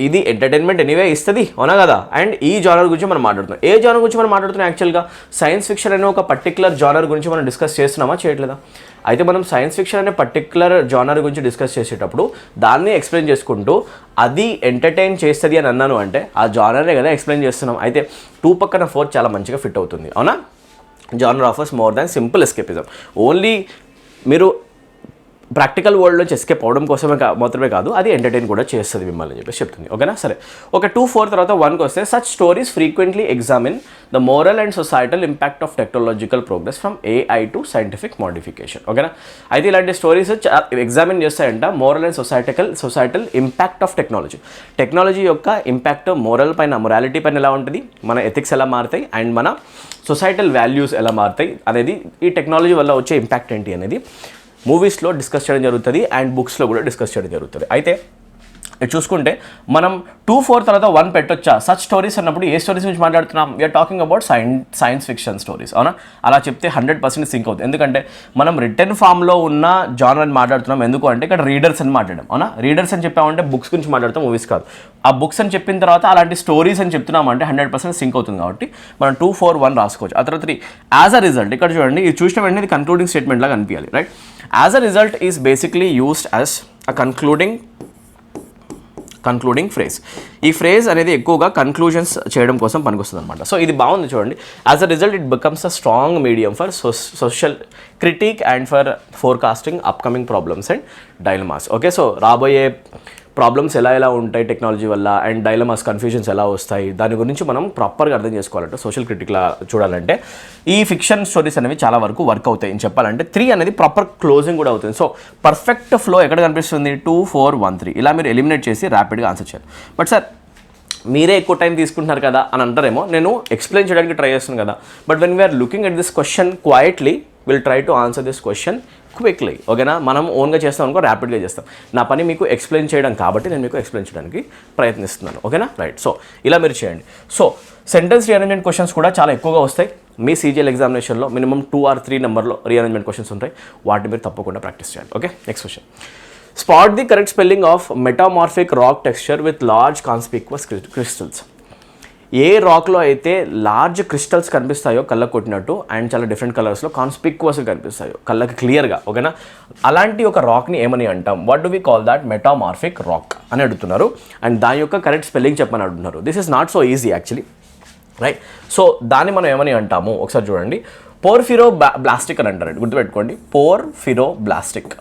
ఇది entertainment anyway ఇస్తుంది, అవునా కదా. And ఈ genre గురించి మనం మాట్లాడుతున్నాం. ఏ జానర్ గురించి మనం మాట్లాడుతున్నాం, యాక్చువల్గా సైన్స్ ఫిక్షన్ అనే ఒక పర్టికులర్ జానర్ గురించి మనం డిస్కస్ చేస్తున్నామా, చేయట్లేదా. అయితే మనం సైన్స్ ఫిక్షన్ అనే పర్టికులర్ జానర్ గురించి డిస్కస్ చేసేటప్పుడు దాన్ని ఎక్స్ప్లెయిన్ చేసుకుంటూ అది ఎంటర్టైన్ చేస్తుంది అని అన్నాను అంటే ఆ జానరే కదా ఎక్స్ప్లెయిన్ చేస్తున్నాం. అయితే 2 పక్కన 4 చాలా మంచిగా ఫిట్ అవుతుంది, అవునా. Genre offers more than simple escapism. Only మీరు ప్రాక్టికల్ వరల్డ్ నుంచి ఎస్కేప్ అవడం కోసమే మాత్రమే కాదు, అది ఎంటర్టైన్ కూడా చేస్తుంది మిమ్మల్ని అని చెప్పేసి చెప్తుంది. ఓకేనా? సరే, ఒక 2-4 తర్వాత 1కి వస్తే such stories frequently examine the moral and societal impact of technological progress from AI to scientific modification. ఓకేనా? అయితే ఇలాంటి స్టోరీస్ ఎగ్జామిన్ చేస్తాయంట moral and societal impact of technology యొక్క ఇంపాక్ట్ మొరాలిటీ పైన ఎలా ఉంటుంది, మన ఎథిక్స్ ఎలా మారుతాయి అండ్ మన సొసైటల్ వాల్యూస్ ఎలా మారుతాయి అనేది, ఈ టెక్నాలజీ వల్ల వచ్చే ఇంపాక్ట్ ఏంటి అనేది మూవీస్లో డిస్కస్ చేయడం జరుగుతుంది అండ్ బుక్స్లో కూడా డిస్కస్ చేయడం జరుగుతుంది. అయితే ఇది చూసుకుంటే మనం 2-4 తర్వాత 1 పెట్టొచ్చా సచ్ స్టోరీస్ అన్నప్పుడు ఏ స్టోరీస్ గురించి మాట్లాడుతున్నాం? We are talking about science fiction stories. అవునా? అలా చెప్తే 100% సింక్ అవుతుంది. ఎందుకంటే మనం రిటర్న్ ఫామ్లో ఉన్న జానర్ అని మాట్లాడుతున్నాం. ఎందుకు అంటే ఇక్కడ రీడర్స్ అని మాట్లాడడం. అవునా? రీడర్స్ అని చెప్పామంటే బుక్స్ గురించి మాట్లాడతాం, మూవీస్ కాదు. ఆ బుక్స్ అని చెప్పిన తర్వాత అలాంటి స్టోరీస్ అని చెప్తున్నామంటే 100% సింక్ అవుతుంది. కాబట్టి మనం 2-4-1 రాసుకోవచ్చు. ఆ తర్వాత 3 యాజ్ అ రిజల్ట్. ఇక్కడ చూడండి, ఇది చూసిన వెంటనే ఇది కన్క్లూడింగ్ స్టేట్మెంట్ లాగా అనిపించాలి. Right? As a result is basically used as a concluding phrase. ఈ ఫ్రేజ్ అనేది ఎక్కువగా కన్క్లూజన్స్ చేయడం కోసం పనికొస్తుంది అనమాట. సో ఇది బాగుంది చూడండి. As a result it becomes a strong medium for social critic and for forecasting upcoming problems and dilemmas. Okay, so రాబోయే ప్రాబ్లమ్స్ ఎలా ఉంటాయి టెక్నాలజీ వల్ల అండ్ డైలమాస్ కన్ఫ్యూజన్స్ ఎలా వస్తాయి, దాని గురించి మనం ప్రాపర్గా అర్థం చేసుకోవాలంటే, సోషల్ క్రిటిక్లా చూడాలంటే ఈ ఫిక్షన్ స్టోరీస్ అనేవి చాలా వరకు వర్క్ అవుతాయి అని చెప్పాలంటే 3 అనేది ప్రాపర్ క్లోజింగ్ కూడా అవుతుంది. సో పర్ఫెక్ట్ ఫ్లో ఎక్కడ కనిపిస్తుంది? 2-4-1-3 ఇలా మీరు ఎలిమినేట్ చేసి ర్యాపిడ్గా ఆన్సర్ చేయాలి. బట్ సార్ మీరే ఎక్కువ టైం తీసుకుంటున్నారు కదా అని అంటారేమో, నేను ఎక్స్ప్లెయిన్ చేయడానికి ట్రై చేస్తున్నాను కదా. But when we are looking at this question quietly will try to answer this question quickly. ఓకేనా? మనం ఓన్గా చేస్తాం అనుకో, ర్యాపిడ్గా చేస్తాం. నా పని మీకు ఎక్స్ప్లెయిన్ చేయడం కాబట్టి నేను మీకు ఎక్స్ప్లెయిన్ చేయడానికి ప్రయత్నిస్తున్నాను. ఓకేనా? రైట్. సో ఇలా మీరు చేయండి. సో సెంటెన్స్ రీఅరేంజ్మెంట్ క్వశ్చన్స్ కూడా చాలా ఎక్కువగా వస్తాయి మీ CGL ఎగ్జామినేషన్లో. మినిమం 2 or 3 నెంబర్లో రీఅరేంజ్మెంట్ క్వశ్చన్స్ ఉంటాయి. వాటిని మీరు తప్పకుండా ప్రాక్టీస్ చేయాలి. Okay, next question. Spot the correct spelling of metamorphic rock texture with large conspicuous crystals. ఏ రాక్లో అయితే లార్జ్ క్రిస్టల్స్ కనిపిస్తాయో కళ్ళకు కొట్టినట్టు అండ్ చాలా డిఫరెంట్ కలర్స్లో కాన్స్పిక్వస్గా కనిపిస్తాయో కళ్ళకి క్లియర్గా. ఓకేనా? అలాంటి ఒక రాక్ని ఏమని అంటాం? What do we call that? Metamorphic rock అని అడుగుతున్నారు. అండ్ దాని యొక్క కరెక్ట్ స్పెల్లింగ్ చెప్పమని అడుగుతున్నారు. This is not so easy actually. Right? So దాన్ని మనం ఏమని అంటాము ఒకసారి చూడండి. పోర్ఫిరోబ్లాస్టిక్ అని అంటారు. గుర్తుపెట్టుకోండి, పోర్ఫిరోబ్లాస్టిక్.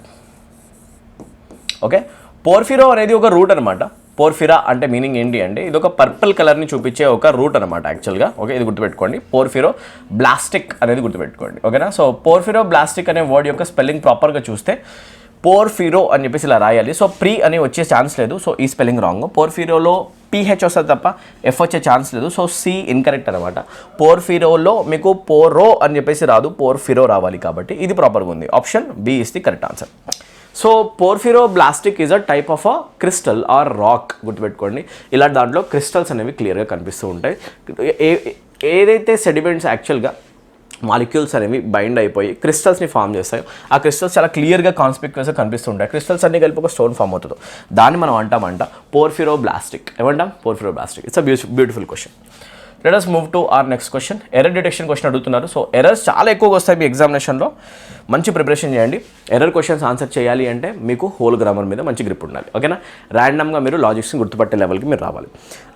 ఓకే, పోర్ఫిరో అనేది ఒక రూట్ అనమాట. పోర్ఫిరా అంటే మీనింగ్ ఏంటి అంటే ఇది ఒక పర్పుల్ కలర్ని చూపించే ఒక రూట్ అనమాట యాక్చువల్గా. ఓకే, ఇది గుర్తుపెట్టుకోండి. పోర్ఫిరోబ్లాస్టిక్ అనేది గుర్తుపెట్టుకోండి. ఓకేనా? సో పోర్ఫిరోబ్లాస్టిక్ అనే వర్డ్ యొక్క స్పెల్లింగ్ ప్రాపర్గా చూస్తే పోర్ఫిరో అని చెప్పేసి ఇలా రాయాలి. సో ప్రీ అని వచ్చే ఛాన్స్ లేదు. సో ఈ స్పెల్లింగ్ రాంగ్. పోర్ఫిరోలో PH వస్తుంది తప్ప F వచ్చే ఛాన్స్ లేదు. సో C ఇన్కరెక్ట్ అనమాట. పోర్ఫిరోలో మీకు పోరో అని చెప్పేసి రాదు, పోర్ఫిరో రావాలి. కాబట్టి ఇది ప్రాపర్గా ఉంది. Option B is the correct answer. So porphyroblastic is a type of a crystal or rock. గుర్తుపెట్టుకోండి, ఇలా దాంట్లో క్రిస్టల్స్ అనేవి క్లియర్గా కనిపిస్తూ ఉంటాయి. ఏదైతే సెడిమెంట్స్ యాక్చువల్గా మాలిక్యూల్స్ అనేవి బైండ్ అయిపోయి క్రిస్టల్స్ని ఫామ్ చేస్తాయో ఆ క్రిస్టల్స్ చాలా క్లియర్గా కాన్స్పిక్వస్గా కనిపిస్తుంటాయి. క్రిస్టల్స్ అన్ని కలిపి ఒక స్టోన్ ఫామ్ అవుతుందో దాన్ని మనం అంటామంట పోర్ఫిరోబ్లాస్టిక్. ఏమంటాం? Porphyroblastic. It's a beautiful question. Let us move to our next question. Error detection question అడుగుతున్నారు. సో ఎర్రర్స్ చాలా ఎక్కువగా వస్తాయి మీ ఎగ్జామినేషన్లో. మంచి ప్రిపరేషన్ చేయండి. ఎర్రర్ క్వశ్చన్స్ ఆన్సర్ చేయాలి అంటే మీకు హోల్ గ్రామర్ మీద మంచి గ్రిప్ ఉండాలి. ఓకేనా? ర్యాండమ్గా మీరు లాజిక్స్ని గుర్తుపట్టే లెవెల్కి మీరు రావాలి.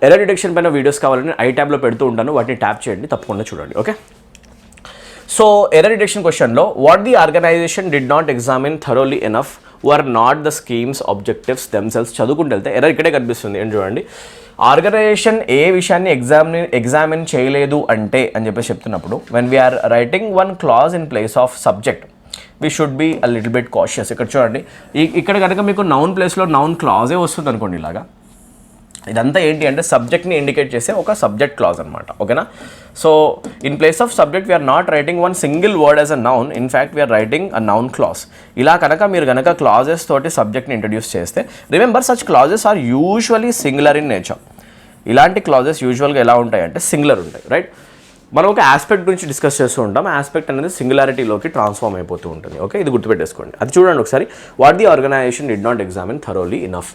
ఎర్రర్ డిటెక్షన్ పైన వీడియోస్ కావాలని ఐ ట్యాబ్లో పెడుతూ ఉంటాను, వాటిని ట్యాప్ చేయండి, తప్పకుండా చూడండి. ఓకే, సో ఎర్రర్ డిటెక్షన్ క్వశ్చన్లో what the organisation did not examine thoroughly enough whether not the schemes objectives themselves. చదువుకుంటూ వెళ్తే ఎర్రర్ ఇక్కడే కనిపిస్తుంది. ఏంటి చూడండి, ఆర్గనైజేషన్ ఏ విషయాన్ని ఎగ్జామిన్ చేయలేదు అంటే అని చెప్పేసి చెప్తున్నప్పుడు when we are writing one clause in place of subject we should be a little bit cautious. ఇక్కడ చూడండి, ఇక్కడ కనుక మీకు నౌన్ ప్లేస్లో నౌన్ క్లాజే వస్తుంది అనుకోండి ఇలాగా. ఇదంతా ఏంటి అంటే సబ్జెక్ట్ని ఇండికేట్ చేసే ఒక సబ్జెక్ట్ క్లాజ్ అనమాట. ఓకేనా? So in place of subject we are not writing one single word as a noun, in fact we are writing a noun clause. ఇలా కనుక మీరు కనుక క్లాజెస్ తోటి సబ్జెక్ట్ని ఇంట్రడ్యూస్ చేస్తే, remember such clauses are usually singular in nature. ఇలాంటి క్లాజెస్ యూజువల్గా ఎలా ఉంటాయంటే సింగులర్ ఉంటాయి. రైట్? మనం ఒక ఆస్పెక్ట్ గురించి డిస్కస్ చేస్తూ ఉంటాం. ఆస్పెక్ట్ అనేది సింగులారిటీలోకి ట్రాన్స్ఫార్మ్ అయిపోతూ ఉంటుంది. ఓకే, ఇది గుర్తుపెట్టేసుకోండి. అది చూడండి ఒకసారి. What the organisation did not examine thoroughly enough.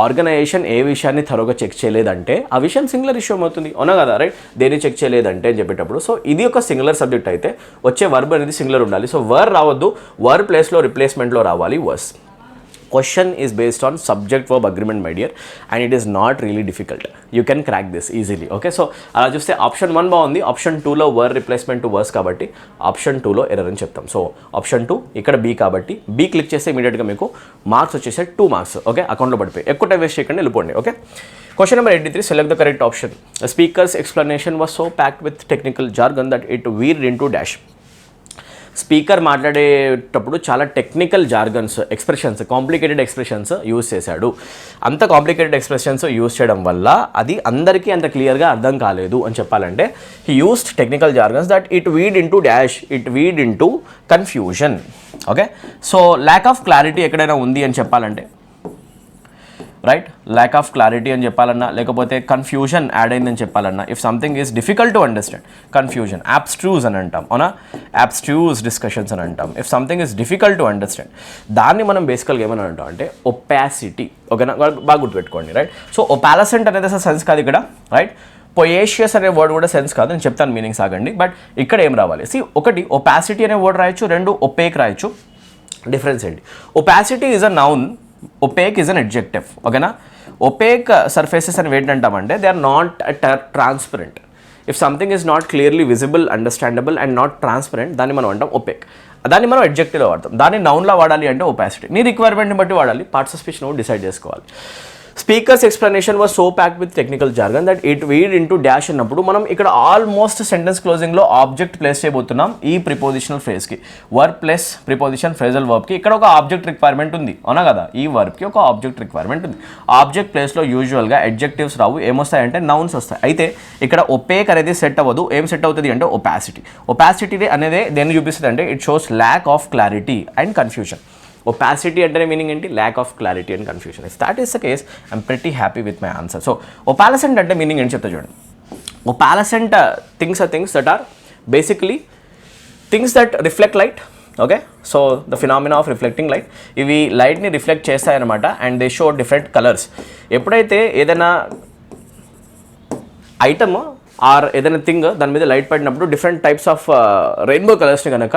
Organization ఏ విషయాన్ని థరోగా చెక్ చేయలేదంటే ఆ విషయం సింగులర్ ఇష్యూ అవుతుంది. అవునా కదా? రైట్? దేన్ని చెక్ చేయలేదంటే అని చెప్పేటప్పుడు, సో ఇది ఒక సింగులర్ సబ్జెక్ట్ అయితే వచ్చే వర్బ్ అనేది సింగులర్ ఉండాలి. సో వర్ రావద్దు, వర్ ప్లేస్లో రిప్లేస్మెంట్లో రావాలి verse. Question is based on subject verb agreement, my dear, and it is not really difficult. You can crack this easily. Okay, so అలా చూస్తే ఆప్షన్ 1 బాగుంది, ఆప్షన్ 2లో వర్ రిప్లేస్మెంట్ టు వర్స్ కాబట్టి option 2లో error అని చెప్తాం. సో ఆప్షన్ 2 ఇక్కడ B కాబట్టి బి క్లిక్ చేస్తే ఇమీడియట్గా మీకు మార్క్స్ వచ్చేసే 2 మార్క్స్. ఓకే, అకౌంట్లో పడిపోయి ఎక్కువ టైం వేస్ట్ చేయకండి, వెళ్ళిపోండి. Okay, question number 83, select the correct option. The speaker's explanation was so packed with technical jargon that it weird in to dash. Speaker మాట్లాడేటప్పుడు చాలా technical jargons, expressions, complicated expressions use చేశాడు. అంత complicated expressions use చేయడం వల్ల అది అందరికీ అంత క్లియర్గా అర్థం కాలేదు అని చెప్పాలంటే he used technical jargons that it weed in to dash, it weed in to confusion. Okay, so lack of clarity ఎక్కడైనా ఉంది అని చెప్పాలంటే, రైట్, ల్యాక్ ఆఫ్ క్లారిటీ అని చెప్పాలన్నా, లేకపోతే కన్ఫ్యూజన్ యాడ్ అయిందని చెప్పాలన్నా, if something is difficult to understand, confusion, abstruse అని అంటాం, అవునా, యాబ్స్ట్రూస్ డిస్కషన్స్ అని అంటాం. If something is difficult to understand, దాన్ని మనం బేసికల్గా ఏమని అంటాం అంటే ఒపాసిటీ. ఓకేనా, బాగా గుర్తుపెట్టుకోండి, రైట్. సో ఒపాలసెంట్ అనేది అసలు సెన్స్ కాదు ఇక్కడ, రైట్. పొయేషియస్ అనే వర్డ్ కూడా సెన్స్ కాదు, నేను చెప్తాను మీనింగ్స్ ఆగండి. బట్ ఇక్కడ ఏం రావాలి, ఒకటి ఒపాసిటీ అనే వర్డ్ రాయొచ్చు, రెండు ఒపేక్ రాయొచ్చు. డిఫరెన్స్ ఏంటి? Opacity is a noun, opaque is an adjective. ఓకేనా, opaque సర్ఫేసెస్ అని ఏంటంటామంటే they are not transparent. If something is not clearly visible, understandable and not transparent, దాన్ని మనం అంటాం ఒపేక్. దాన్ని మనం అడ్జెక్టివ్లో వాడతాం. దాన్ని నౌన్లో వాడాలి అంటే ఒపాసిటీ. నీ రిక్వైర్మెంట్ని బట్టి వాడాలి, పార్ట్స్ ఆఫ్ స్పీచ్ నువ్వు డిసైడ్ చేసుకోవాలి. Speaker's explanation was so packed with technical jargon that it weed in to dash అన్నప్పుడు మనం ఇక్కడ ఆల్మోస్ట్ సెంటెన్స్ క్లోజింగ్లో ఆబ్జెక్ట్ ప్లేస్ చేయబోతున్నాం. ఈ ప్రిపోజిషనల్ ఫ్రేజ్కి వర్బ్ ప్లస్ ప్రిపోజిషన్ ఫ్రేజల్ వర్బ్కి ఇక్కడ ఒక ఆబ్జెక్ట్ రిక్వైర్మెంట్ ఉంది, అవునా కదా. ఈ వర్బ్కి ఒక ఆబ్జెక్ట్ రిక్వైర్మెంట్ ఉంది. ఆబ్జెక్ట్ ప్లేస్లో యూజువల్గా అడ్జెక్టివ్స్ రావు, ఏమొస్తాయంటే నౌన్స్ వస్తాయి. అయితే ఇక్కడ ఒపేక్ అనేది సెట్ అవ్వదు. ఏం సెట్ అవుతుంది అంటే ఒపాసిటీ. ఒపాసిటీ అనేది దేన్ని చూపిస్తుంది అంటే it shows lack of clarity and confusion. Opacity అంటేనే మీనింగ్ ఏంటి? Lack of clarity and confusion. If that is the case I'm pretty happy with my answer. So opalescent అంటే మీనింగ్ ఏంటి చెప్తా చూడండి. Opalescent things are things that are basically things that reflect light. Okay, so the phenomena of reflecting light, ఇవి లైట్ని reflect చేస్తాయన్నమాట. And they show different colours. ఎప్పుడైతే ఏదైనా item are ఏదైనా థింగ్ దాని మీద లైట్ పడినప్పుడు డిఫరెంట్ టైప్స్ ఆఫ్ రెయిన్బో కలర్స్ని కనుక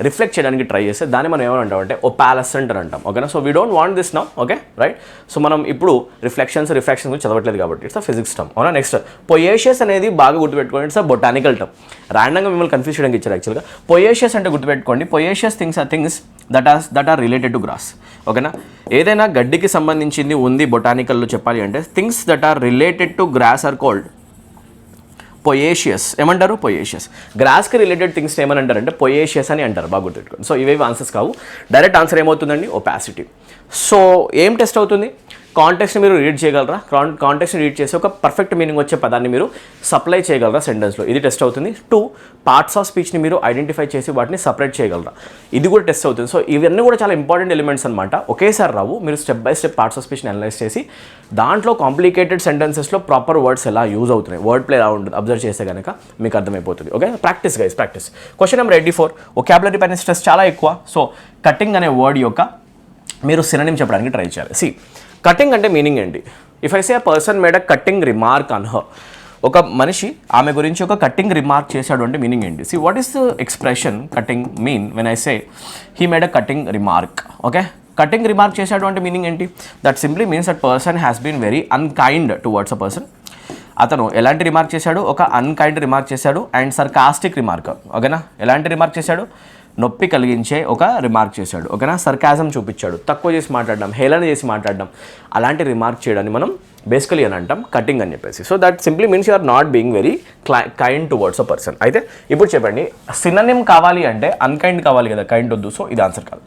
రిఫ్లెక్ట్ చేయడానికి ట్రై చేస్తే దాన్ని మనం ఏమంటాం అంటే ఒపాలసెంట్ అని అంటాం. ఓకేనా, so we don't want this now. Okay, right. So మనం ఇప్పుడు రిఫ్లెక్షన్స్ గురించి చదవట్లేదు కాబట్టి ఇట్స్ అ ఫిజిక్స్ టర్మ్, అవునా. నెక్స్ట్ పొయేషియస్ అనేది బాగా గుర్తుపెట్టుకోండి, ఇట్స్ అ బొటానికల్ టర్మ్. ర్యాండంగా మిమ్మల్ని కన్ఫ్యూజ్ చేయడానికి ఇచ్చారు యాక్చువల్గా. పొయేషియస్ అంటే గుర్తుపెట్టుకోండి, poaceous things are things that are related to grass. ఓకేనా, ఏదైనా గడ్డికి సంబంధించింది ఉంది బొటానికల్లో చెప్పాలి అంటే things that are related to grass are called poaceous. ఏమంటారు? పొయేషియస్. గ్రాస్కి రిలేటెడ్ థింగ్స్ ఏమని అంటారంటే పొయేషియస్ అని అంటారు. బాగా గుర్తుపెట్టుకోండి. సో ఇవేవి ఆన్సర్స్ కావు. డైరెక్ట్ ఆన్సర్ ఏమవుతుందండి? ఒపాసిటీ. సో ఏం టెస్ట్ అవుతుంది? కాంటెక్స్ట్ని మీరు రీడ్ చేయగలరా? కాంటెక్స్ట్ని రీడ్ చేసి ఒక పర్ఫెక్ట్ మీనింగ్ వచ్చే పదాన్ని మీరు సప్లై చేయగలరా సెంటెన్స్లో? ఇది టెస్ట్ అవుతుంది. 2, పార్ట్స్ ఆఫ్ స్పీచ్ని మీరు ఐడెంటిఫై చేసి వాటిని సపరేట్ చేయగలరా? ఇది కూడా టెస్ట్ అవుతుంది. సో ఇవన్నీ కూడా చాలా ఇంపార్టెంట్ ఎలిమెంట్స్ అనమాట. ఒకేసారి రావు. మీరు step by step parts of స్పీచ్ని అనలైజ్ చేసి దాంట్లో కాంప్లికేటెడ్ సెంటెన్సెస్లో ప్రాపర్ వర్డ్స్ ఎలా యూజ్ అవుతున్నాయి, వర్డ్ ప్లే ఎలా ఉంటుంది అబ్జర్వ్ చేస్తే కనుక మీకు అర్థమైపోతుంది. Okay, practice guys, practice. Question number 84, vocabulary పైన స్ట్రెస్ చాలా ఎక్కువ. సో కటింగ్ అనే వర్డ్ యొక్క మీరు సినోనిమ్ చెప్పడానికి ట్రై చేయాలి. సి, కటింగ్ అంటే మీనింగ్ ఏంటి? If I say a person made a cutting remark on her, ఒక మనిషి ఆమె గురించి ఒక కటింగ్ రిమార్క్ చేశాడు అంటే మీనింగ్ ఏంటి? See, what is the expression cutting mean when I say he made a cutting remark? Okay, cutting remark చేశాడు అంటే మీనింగ్ ఏంటి? That simply means that person has been very unkind towards a person. అతను ఎలాంటి remark చేశాడు? ఒక unkind remark చేశాడు. And sarcastic remark. ఓకేనా, ఎలాంటి రిమార్క్ చేశాడు? నొప్పి కలిగించే ఒక రిమార్క్ చేశాడు. ఓకేనా, సర్కాజం చూపించాడు, తక్కువ చేసి మాట్లాడడం, హేళన చేసి మాట్లాడడం, అలాంటి రిమార్క్ చేయడాన్ని మనం బేసికలీ అని అంటాం కటింగ్ అని చెప్పేసి. So that simply means you are not being very kind towards a person. అయితే ఇప్పుడు చెప్పండి, సినోనిమ్ కావాలి అంటే అన్కైండ్ కావాలి కదా, కైండ్ వద్దు. సో ఇది ఆన్సర్ కాదు,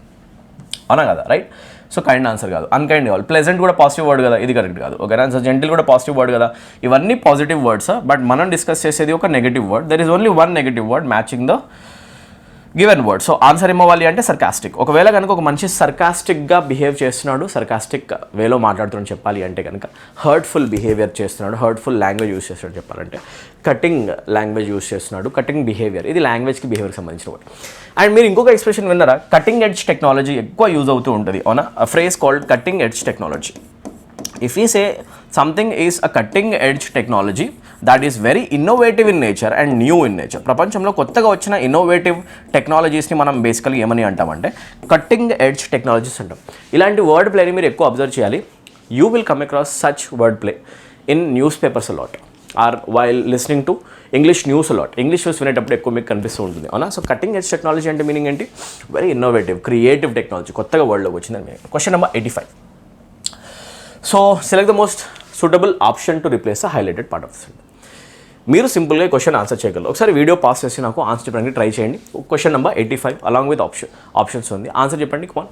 అవునా కదా, రైట్. సో కైండ్ ఆన్సర్ కాదు, అన్కైండ్ కావాలి. ప్లెజెంట్ కూడా పాజిటివ్ వర్డ్ కదా, ఇది కరెక్ట్ కాదు. ఓకేనా, సో జెంటిల్ కూడా పాజిటివ్ వర్డ్ కదా, ఇవన్నీ పాజిటివ్ వర్డ్స్. బట్ మనం డిస్కస్ చేసేది ఒక negative word. There is only one negative word matching the given word. So answer ఏమవ్వాలి అంటే సర్కాస్టిక్. ఒకవేళ కనుక ఒక మనిషి సర్కాస్టిక్గా బిహేవ్ చేస్తున్నాడు, సర్కాస్టిక్ వేలో మాట్లాడుతున్నాడు చెప్పాలి అంటే కనుక, హర్ట్ఫుల్ బిహేవియర్ చేస్తున్నాడు, హర్ట్ఫుల్ లాంగ్వేజ్ యూస్ చేస్తున్నాడు చెప్పాలంటే, కటింగ్ లాంగ్వేజ్ యూస్ చేస్తున్నాడు, కటింగ్ బిహేవియర్, ఇది లాంగ్వేజ్కి బిహేవియర్కి సంబంధించిన వర్డ్. అండ్ మీరు ఇంకొక ఎక్స్ప్రెషన్ విన్నారా? కటింగ్ ఎడ్జ్ టెక్నాలజీ ఎక్కువ యూజ్ అవుతూ ఉంటుంది, అవునా. Phrase called cutting edge technology. If we say something is a cutting edge technology, that is very innovative in nature and new in nature. ప్రపంచంలో కొత్తగా వచ్చిన ఇన్నోవేటివ్ టెక్నాలజీస్ని మనం బేసికలీ ఏమని అంటామంటే కట్టింగ్ ఎడ్జ్ టెక్నాలజీస్ అంటాం. ఇలాంటి వర్డ్ ప్లేని మీరు ఎక్కువ అబ్జర్వ్ చేయాలి. You will come across such word play in newspapers a lot or while listening to English news a lot. English news వినేటప్పుడు ఎక్కువ మీకు కనిపిస్తూ ఉంటుంది అవునా. సో కట్టింగ్ ఎడ్జ్ టెక్నాలజీ అంటే మీనింగ్ ఏంటి? వెరీ ఇన్నోవేటివ్, క్రియేటివ్ టెక్నాలజీ, కొత్తగా వరల్డ్లోకి వచ్చిందని meaning. Question number 85. So select the most suitable option to replace the highlighted part of the sentence. మీరు సింపుల్గా క్వశ్చన్ ఆన్సర్ చేయగలరు. ఒకసారి వీడియో పాస్ చేసి నాకు ఆన్సర్ చెప్పడానికి ట్రై చేయండి. Question number 85 along with options ఉంది. ఆన్సర్ చెప్పండి కమాన్.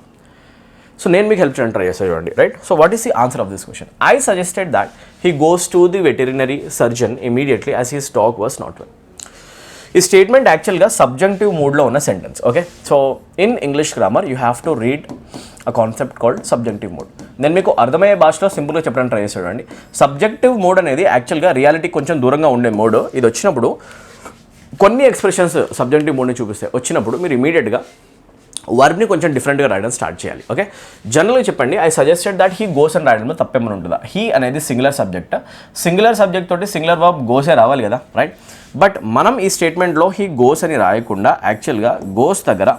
సో నేను మీకు హెల్ప్ చేయడానికి ట్రై చేస్తాను చూడండి. Right. So what is the answer of this question? I suggested that he goes to the veterinary surgeon immediately as his dog was not well. ఈ statement యాక్చువల్గా సబ్జంక్టివ్ మూడ్లో ఉన్న sentence. Okay. So in English grammar you have to read a concept called subjective mood. నేను మీకు అర్థమయ్యే భాషలో సింపుల్గా చెప్పడానికి ట్రై చేస్తాను అండి. సబ్జెక్టివ్ మూడ్ అనేది యాక్చువల్గా రియాలిటీ కొంచెం దూరంగా ఉండే మూడ్. ఇది వచ్చినప్పుడు కొన్ని ఎక్స్ప్రెషన్స్ సబ్జెక్టివ్ మూడ్ని చూపిస్తాయి. వచ్చినప్పుడు మీరు ఇమీడియట్గా వర్బ్ని కొంచెం డిఫరెంట్గా రాయడం స్టార్ట్ చేయాలి. ఓకే. జనరల్గా చెప్పండి I suggested that he goes అని రాయడంలో తప్పేమని ఉంటుందా? హీ అనేది సింగులర్ సబ్జెక్ట్. సింగులర్ సబ్జెక్ట్ తోటి సింగులర్ వర్బ్ గోసే రావాలి కదా, రైట్? బట్ మనం ఈ స్టేట్మెంట్లో హీ గోస్ అని రాయకుండా యాక్చువల్గా గోస్ దగ్గర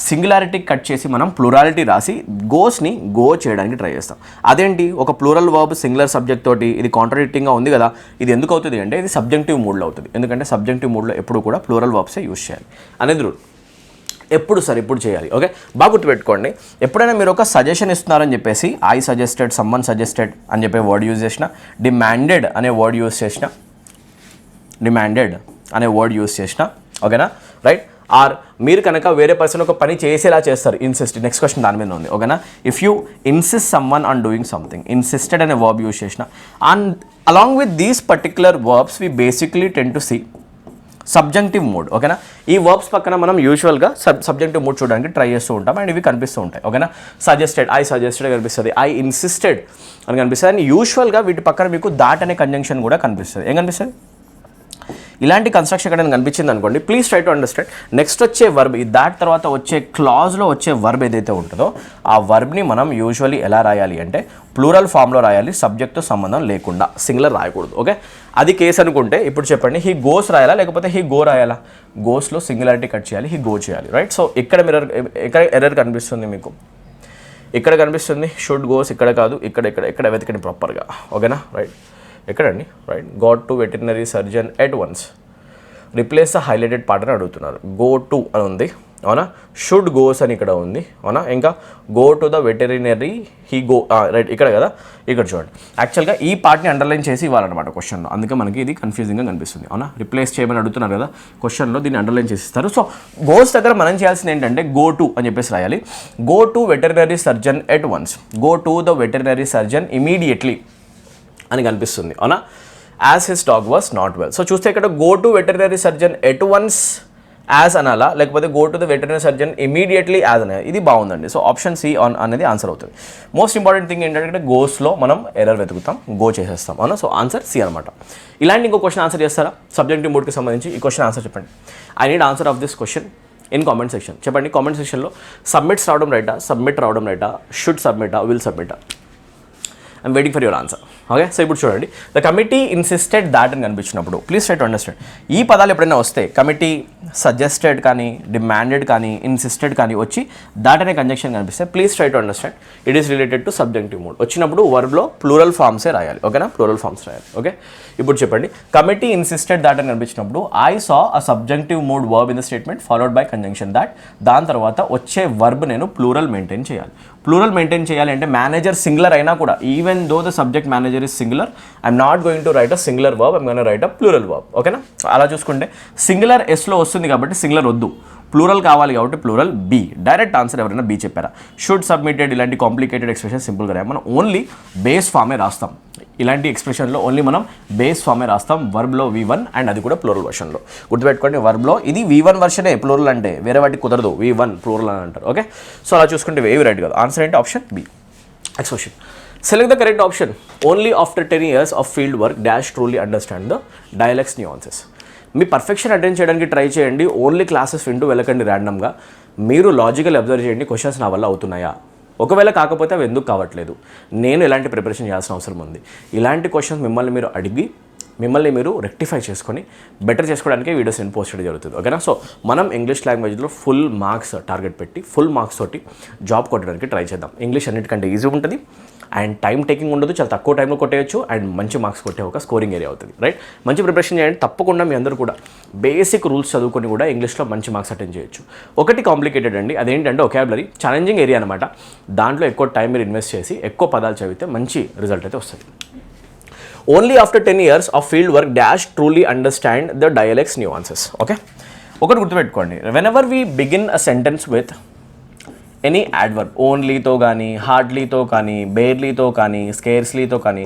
సింగులారిటీ కట్ చేసి మనం ప్లూరాలిటీ రాసి గోస్ని గో చేయడానికి ట్రై చేస్తాం. అదేంటి? ఒక ప్లూరల్ వర్బ్ సింగులర్ సబ్జెక్ట్ తోటి ఇది కాంట్రాడిక్టింగ్గా ఉంది కదా. ఇది ఎందుకు అవుతుంది అంటే ఇది సబ్జెక్టివ్ మూడ్లో అవుతుంది. ఎందుకంటే సబ్జెక్టివ్ మూడ్లో ఎప్పుడు కూడా ప్లూరల్ వర్బ్సే యూజ్ చేయాలి అనేది రూల్. ఎప్పుడు సార్ ఇప్పుడు చేయాలి. ఓకే. బాగా గుర్తుపెట్టుకోండి. ఎప్పుడైనా మీరు ఒక సజెషన్ ఇస్తున్నారని చెప్పేసి ఐ సజెస్టెడ్, సమ్మన్ సజెస్టెడ్ అని చెప్పే వర్డ్ యూజ్ చేసిన, డిమాండెడ్ అనే వర్డ్ యూజ్ చేసిన, ఓకేనా, రైట్? ఆర్ మీరు కనుక వేరే పర్సన్ ఒక పని చేసేలా చేస్తారు, ఇన్సిస్ట్. నెక్స్ట్ క్వశ్చన్ దాని మీద ఉంది, ఓకేనా. If you insist someone on doing something, insisted అనే వర్బ్ యూజ్ చేసిన. And along with these particular verbs we basically tend to see subjective mood. ఓకేనా. ఈ వర్బ్స్ పక్కన మనం యూజువల్గా సబ్జెక్టివ్ మూడ్ చూడడానికి ట్రై చేస్తూ ఉంటాం అండ్ ఇవి కనిపిస్తూ ఉంటాయి. ఓకేనా. సజెస్టెడ్, ఐ సజెస్టెడ్ కనిపిస్తుంది, ఐ ఇన్సిస్టెడ్ అని కనిపిస్తుంది. అండ్ యూజువల్గా వీటి పక్కన మీకు దాట్ అనే కంజంక్షన్ కూడా కనిపిస్తుంది. ఏం కనిపిస్తుంది? ఇలాంటి కన్స్ట్రక్షన్ ఎక్కడ కనిపించింది అనుకోండి, please try to understand. Next వచ్చే వర్బ్, ఈ దాట్ తర్వాత వచ్చే క్లాజ్లో వచ్చే వర్బ్ ఏదైతే ఉంటుందో ఆ వర్బ్ని మనం యూజువల్లీ ఎలా రాయాలి అంటే ప్లూరల్ ఫామ్లో రాయాలి, సబ్జెక్ట్తో సంబంధం లేకుండా, సింగులర్ రాయకూడదు. ఓకే. అది కేసు అనుకుంటే ఇప్పుడు చెప్పండి, హీ గోస్ రాయాలా లేకపోతే హీ గో రాయాలా? గోస్లో సింగులారిటీ కట్ చేయాలి, హీ గో చేయాలి, రైట్? సో ఇక్కడ ఎర్రర్ కనిపిస్తుంది మీకు, ఇక్కడ కనిపిస్తుంది షుడ్ గోస్, ఇక్కడ కాదు, ఇక్కడ వెతకండి ప్రాపర్గా. ఓకేనా, రైట్? ఎక్కడండి? Right. Go to veterinary surgeon at once, replace the highlighted part అని అడుగుతున్నారు. గో టు అని ఉంది, అవునా? షుడ్ గోస్ అని ఇక్కడ ఉంది, అవునా? ఇంకా go to the veterinary he go, right, ఇక్కడ కదా. ఇక్కడ చూడండి, యాక్చువల్గా ఈ పార్ట్ని అండర్లైన్ చేసి ఇవ్వాలన్నమాట క్వశ్చన్లో. అందుకే మనకి ఇది కన్ఫ్యూజింగ్గా కనిపిస్తుంది, అవునా? రిప్లేస్ చేయమని అడుగుతున్నారు కదా క్వశ్చన్లో, దీన్ని అండర్లైన్ చేసి ఇస్తారు. సో గోస్ దగ్గర మనం చేయాల్సింది ఏంటంటే గో టు అని చెప్పేసి రాయాలి. Go to veterinary surgeon at once, go to the veterinary surgeon immediately అని కనిపిస్తుంది, అవునా? As his dog was not well. So చూస్తే ఇక్కడ go to veterinary surgeon at once as అనాలా లేకపోతే go to the veterinary surgeon immediately as అనాలి? ఇది బాగుందండి. సో ఆప్షన్ సి అనేది ఆన్సర్ అవుతుంది. మోస్ట్ ఇంపార్టెంట్ థింగ్ ఏంటంటే గోస్లో మనం ఎర్రర్ వెతుకుతాం, గో చేసేస్తాం, అవునా? సో ఆన్సర్ సి అనమాట. ఇలాంటి ఇంకో క్వశ్చన్ ఆన్సర్ చేస్తారా సబ్జెక్టివ్ మూడ్కి సంబంధించి? ఈ క్వశ్చన్ ఆన్సర్ చెప్పండి. I need answer of this question in comment section. చెప్పండి కామెంట్ సెక్షన్లో. సబ్మిట్స్ రావడం రైటా, సబ్మిట్ రావడం రైటా, షుడ్ సబ్మిటా, విల్ సబ్మిటా? I'm waiting for your answer. Okay. So ఇప్పుడు చూడండి, ద కమిటీ ఇన్సిస్టెడ్ దాట్ అని కనిపించినప్పుడు ప్లీజ్ ట్రై టు అండర్స్టాండ్. ఈ పదాలు ఎప్పుడైనా వస్తే కమిటీ, సజెస్టెడ్ కానీ, డిమాండెడ్ కానీ, ఇన్సిస్టెడ్ కానీ వచ్చి దాట్ అనే కంజంక్షన్ కనిపిస్తే please try to understand it is related to subjective mood. వచ్చినప్పుడు వర్బ్లో ప్లూరల్ ఫామ్సే రాయాలి, ఓకేనా? ప్లూరల్ ఫామ్స్ రాయాలి. ఓకే. ఇప్పుడు చెప్పండి, కమిటీ ఇన్సిస్టెడ్ దాట్ అని కనిపించినప్పుడు I saw a subjective mood verb in the statement followed by conjunction that. దాని తర్వాత వచ్చే వర్బ్ నేను ప్లూరల్ మెయింటైన్ చేయాలి. ప్లూరల్ మెయింటైన్ చేయాలి అంటే మేనేజర్ సింగులర్ అయినా కూడా, even though the subject manager is singular, I'm not going to write a singular verb, I'm going to write a plural verb. ఓకేనా? అలా చూసుకుంటే సింగులర్ ఎస్లో వస్తుంది కాబట్టి సింగులర్ వద్దు, ప్లూరల్ కావాలి కాబట్టి ప్లూరల్ బి. డైరెక్ట్ ఆన్సర్ ఎవరైనా బి చెప్పారా? షుడ్, సబ్మిటెడ్ ఇలాంటి కాంప్లికేటెడ్ ఎక్స్ప్రెషన్ సింపుల్గా రాయాలి. మనం ఓన్లీ బేస్ ఫామే రాస్తాం. ఇలాంటి ఎక్స్ప్రెషన్లో ఓన్లీ మనం బేస్ ఫామే రాస్తాం, వర్బ్లో V1 అండ్ అది కూడా ప్లూరల్ వర్షన్లో. గుర్తుపెట్టుకోండి, వర్బ్లో ఇది V1 వర్షనే ప్లూరల్ అంటే, వేరే వాటికి కుదరదు, V1 ప్లూరల్ అని అంటారు. ఓకే. సో అలా చూసుకుంటే ఏవి రైట్ కాదు. ఆన్సర్ ఏంటి? Option B. Next question, select the correct option. Only after 10 years of field work dash truly understand the dialogues nuances. మీ పర్ఫెక్షన్ అటెండ్ చేయడానికి ట్రై చేయండి, ఓన్లీ క్లాసెస్ వింటూ వెళ్ళకండి ర్యాండమ్గా. మీరు లాజికల్ అబ్జర్వ్ చేయండి, క్వశ్చన్స్ నా వల్ల అవుతున్నాయా, ఒకవేళ కాకపోతే అవి ఎందుకు కావట్లేదు, నేను ఎలాంటి ప్రిపరేషన్ చేయాల్సిన అవసరం ఉంది. ఇలాంటి క్వశ్చన్స్ మిమ్మల్ని మీరు అడిగి మిమ్మల్ని మీరు రెక్టిఫై చేసుకొని బెటర్ చేసుకోవడానికి వీడియోస్ నేను పోస్ట్ చేయడం జరుగుతుంది. ఓకేనా? సో మనం ఇంగ్లీష్ లాంగ్వేజ్లో ఫుల్ మార్క్స్ టార్గెట్ పెట్టి ఫుల్ మార్క్స్ తోటి జాబ్ కొట్టడానికి ట్రై చేద్దాం. ఇంగ్లీష్ అన్నిటికంటే ఈజీ ఉంటుంది అండ్ టైం టేకింగ్ ఉండదు, చాలా తక్కువ టైంలో కొట్టేయచ్చు అండ్ మంచి మార్క్స్ కొట్టే ఒక స్కోరింగ్ ఏరియా అవుతుంది. రైట్? మంచి ప్రిపరేషన్ చేయండి. తప్పకుండా మీ అందరూ కూడా బేసిక్ రూల్స్ చదువుకొని కూడా ఇంగ్లీష్లో మంచి మార్క్స్ అటెండ్ చేయొచ్చు. ఒకటి కాంప్లికేటెడ్ అండి, అదేంటంటే ఒకాబులరీ ఛాలెంజింగ్ ఏరియా అనమాట. దాంట్లో ఎక్కువ టైం మీరు ఇన్వెస్ట్ చేసి ఎక్కువ పదాలు చదివితే మంచి రిజల్ట్ అయితే వస్తుంది. Only after 10 years of field work dash truly understand the dialects nuances. Okay, ఒకటి గుర్తుపెట్టుకోండి, whenever we begin a sentence with any adverb, ఓన్లీతో కానీ, హార్డ్లీతో కానీ, బేర్లీతో కానీ, స్కేర్స్లీతో కానీ,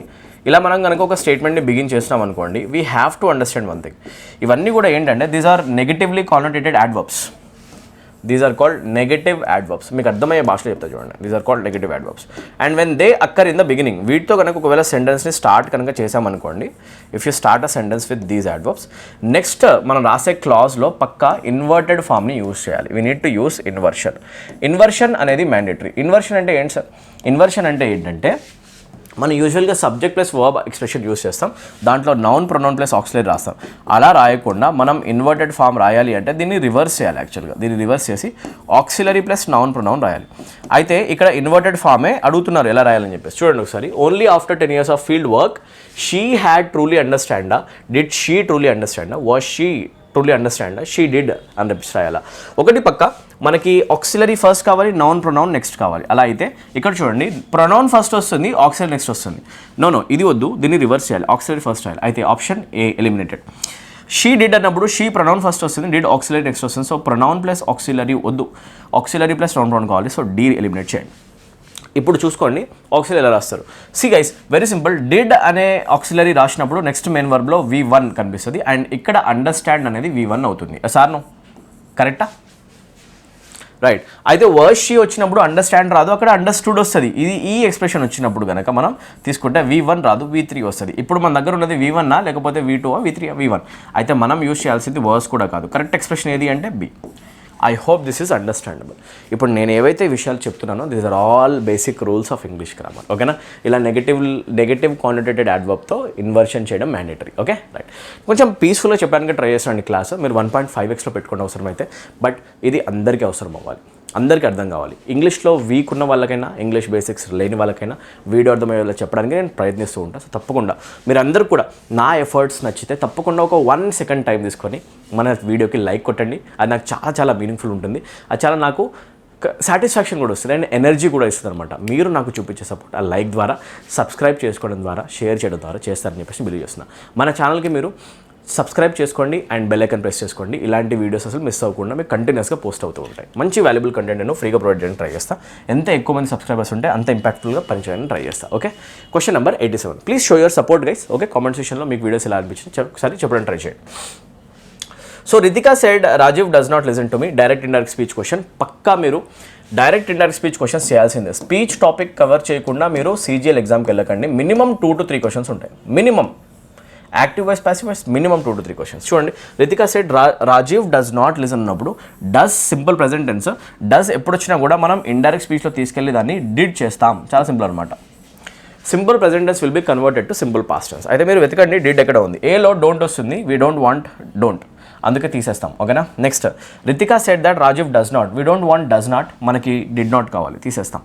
ఇలా మనం కనుక ఒక స్టేట్మెంట్ని బిగిన్ చేస్తున్నాం అనుకోండి, we have to understand one thing. ఇవన్నీ కూడా ఏంటంటే these are negatively connotated adverbs. These are called negative adverbs. మీకు అర్థమయ్యే భాషలో చెప్తా చూడండి. These are called negative adverbs and when they occur in the beginning, వీటితో కనుక ఒకవేళ సెంటెన్స్ని స్టార్ట్ కనుక చేసామనుకోండి, if you start a sentence with these adverbs, next మనం రాసే క్లాజ్లో పక్కా ఇన్వర్టెడ్ ఫామ్ని యూజ్ చేయాలి. We need to use inversion. Inversion అనేది మ్యాండేటరీ. ఇన్వర్షన్ అంటే ఏంటి సార్? ఇన్వర్షన్ అంటే ఏంటంటే మనం యూజువల్గా subject plus verb expression use చేస్తాం, దాంట్లో నౌన్ ప్రొనౌన్ ప్లస్ ఆక్సిలరీ రాస్తాం. అలా రాయకుండా మనం ఇన్వర్టెడ్ ఫామ్ రాయాలి అంటే దీన్ని రివర్స్ చేయాలి. యాక్చువల్గా దీన్ని రివర్స్ చేసి ఆక్సిలరీ ప్లస్ నౌన్ ప్రొనౌన్ రాయాలి. అయితే ఇక్కడ ఇన్వర్టెడ్ ఫామే అడుగుతున్నారు ఎలా రాయాలని చెప్పేసి. చూడండి ఒకసారి, only after 10 years of field work she had truly అండర్స్టాండా, డిడ్ షీ ట్రూలీ అండర్స్టాండా, was she truly understand, she did అని చెప్పి రాయాలా. ఒకటి పక్క మనకి ఆక్సిలరీ ఫస్ట్ కావాలి, నౌన్ ప్రొనౌన్ నెక్స్ట్ కావాలి. అలా అయితే ఇక్కడ చూడండి, ప్రొనౌన్ ఫస్ట్ వస్తుంది, ఆక్సిలరీ నెక్స్ట్ వస్తుంది. నో ఇది వద్దు, దీన్ని రివర్స్ చేయాలి, ఆక్సిలరీ ఫస్ట్ రాయాలి. అయితే option A eliminated. She did అన్నప్పుడు షీ ప్రొనౌన్ ఫస్ట్ వస్తుంది, డిడ్ ఆక్సిలరీ నెక్స్ట్ వస్తుంది. సో ప్రొనౌన్ ప్లస్ ఆక్సిలరీ వద్దు, ఆక్సిలరీ ప్లస్ నౌన్ ప్రొనౌన్ కావాలి. సో డి ఎలిమినేట్ చేయండి. ఇప్పుడు చూసుకోండి ఆక్సిలరీ ఎలా రాస్తారు. See guys, very simple. Did అనే ఆక్సిలరీ రాసినప్పుడు నెక్స్ట్ మెయిన్ వర్బ్లో V1 కనిపిస్తుంది అండ్ ఇక్కడ అండర్స్టాండ్ అనేది V1 అవుతుంది. సార్ నో కరెక్టా? రైట్. అయితే వర్డ్ షీ వచ్చినప్పుడు అండర్స్టాండ్ రాదు, అక్కడ అండర్స్టూడ్ వస్తుంది. ఇది ఈ ఎక్స్ప్రెషన్ వచ్చినప్పుడు కనుక మనం తీసుకుంటే V1 రాదు, V3 వస్తుంది. ఇప్పుడు మన దగ్గర ఉన్నది V1 లేకపోతే V2 V3 V1. అయితే మనం యూజ్ చేయాల్సింది వర్డ్స్ కూడా కాదు. కరెక్ట్ ఎక్స్ప్రెషన్ ఏది అంటే B. I hope this is understandable. ఇప్పుడు నేను ఏవైతే విషయాలు చెప్తున్నానో these are all basic rules of English grammar. ఓకేనా? ఇలా నెగటివ్ కానోటేటెడ్ యాడ్వర్బ్తో ఇన్వర్షన్ చేయడం మ్యాండేటరీ. Okay, right. కొంచెం పీస్ఫుల్గా చెప్పడానికి ట్రై చేస్తాను క్లాస్. మీరు 1.5x పెట్టుకోవడం అవసరం అయితే, బట్ ఇది అందరికీ అవసరం అవ్వాలి, అందరికీ అర్థం కావాలి. ఇంగ్లీష్లో వీక్ ఉన్న వాళ్ళకైనా, ఇంగ్లీష్ బేసిక్స్ లేని వాళ్ళకైనా వీడియో అర్థమయ్యేలా చెప్పడానికి నేను ప్రయత్నిస్తూ ఉంటాను. సో తప్పకుండా మీరు అందరూ కూడా నా ఎఫర్ట్స్ నచ్చితే తప్పకుండా ఒక 1 second టైం తీసుకొని మన వీడియోకి లైక్ కొట్టండి. అది నాకు చాలా చాలా మీనింగ్ఫుల్ ఉంటుంది. అది చాలా నాకు సాటిస్ఫాక్షన్ కూడా వస్తుంది అండ్ ఎనర్జీ కూడా ఇస్తుంది అనమాట. మీరు నాకు చూపించే సపోర్ట్ ఆ లైక్ ద్వారా, సబ్స్క్రైబ్ చేసుకోవడం ద్వారా, షేర్ చేయడం ద్వారా చేస్తారని చెప్పేసి బిలీవ్ చేస్తున్నాను. మన ఛానల్కి మీరు సబ్స్క్రైబ్ చేసుకోండి అండ్ బెల్ ఐకాన్ ప్రెస్ చేసుకోండి. ఇలాంటి వీడియోస్ అసలు మిస్ అవ్వకుండా మీకు కంటిన్యూస్గా పోస్ట్ అవుతూ ఉంటాయి. మంచి వాల్యుబుల్ కంటెంట్ నేను ఫ్రీగా ప్రొవైడ్ చేయడానికి ట్రై చేస్తాను. ఎంత ఎక్కువ మంది సబ్స్క్రైబర్స్ ఉంటే అంత ఇంపాక్ట్ఫుల్గా పనిచేయడానికి ట్రై చేస్తాను. Okay, question number 87. Please show your support guys. Okay, comment సెక్షన్లో మీకు వీడియోస్ ఎలా అనిపించింది ఒకసారి చెప్పడానికి ట్రై చేయండి. So Ritika said Rajeev does not listen to me. Direct indirect speech question పక్కా మీరు డైరెక్ట్ ఇండైరెక్ట్ స్పీచ్ క్వశ్చన్స్ చేయాల్సిందే. స్పీచ్ టాపిక్ కవర్ చేయకుండా మీరు CGL ఎగ్జామ్కి వెళ్ళకండి. మినిమం 2 to 3 క్వశ్చన్స్ ఉంటాయి. Minimum active voice, passive voice, minimum 2 to 3 questions. చూడండి, Ritika said Rajeev does not listen అన్నప్పుడు does simple present tense. Does ఎప్పుడు వచ్చినా కూడా మనం ఇండైరెక్ట్ స్పీచ్లో తీసుకెళ్ళి దాన్ని డిడ్ చేస్తాం. చాలా సింపుల్ అనమాట. Simple present tense will be converted to simple past tense. అయితే మీరు వెతకండి డిడ్ ఎక్కడ ఉంది. ఏలో డోంట్ వస్తుంది, వీ డోంట్ వాంట్ డోంట్, అందుకే తీసేస్తాం. ఓకేనా? Next, Ritika said that Rajeev does not, we don't want does not, మనకి డిడ్ నాట్ కావాలి, తీసేస్తాం.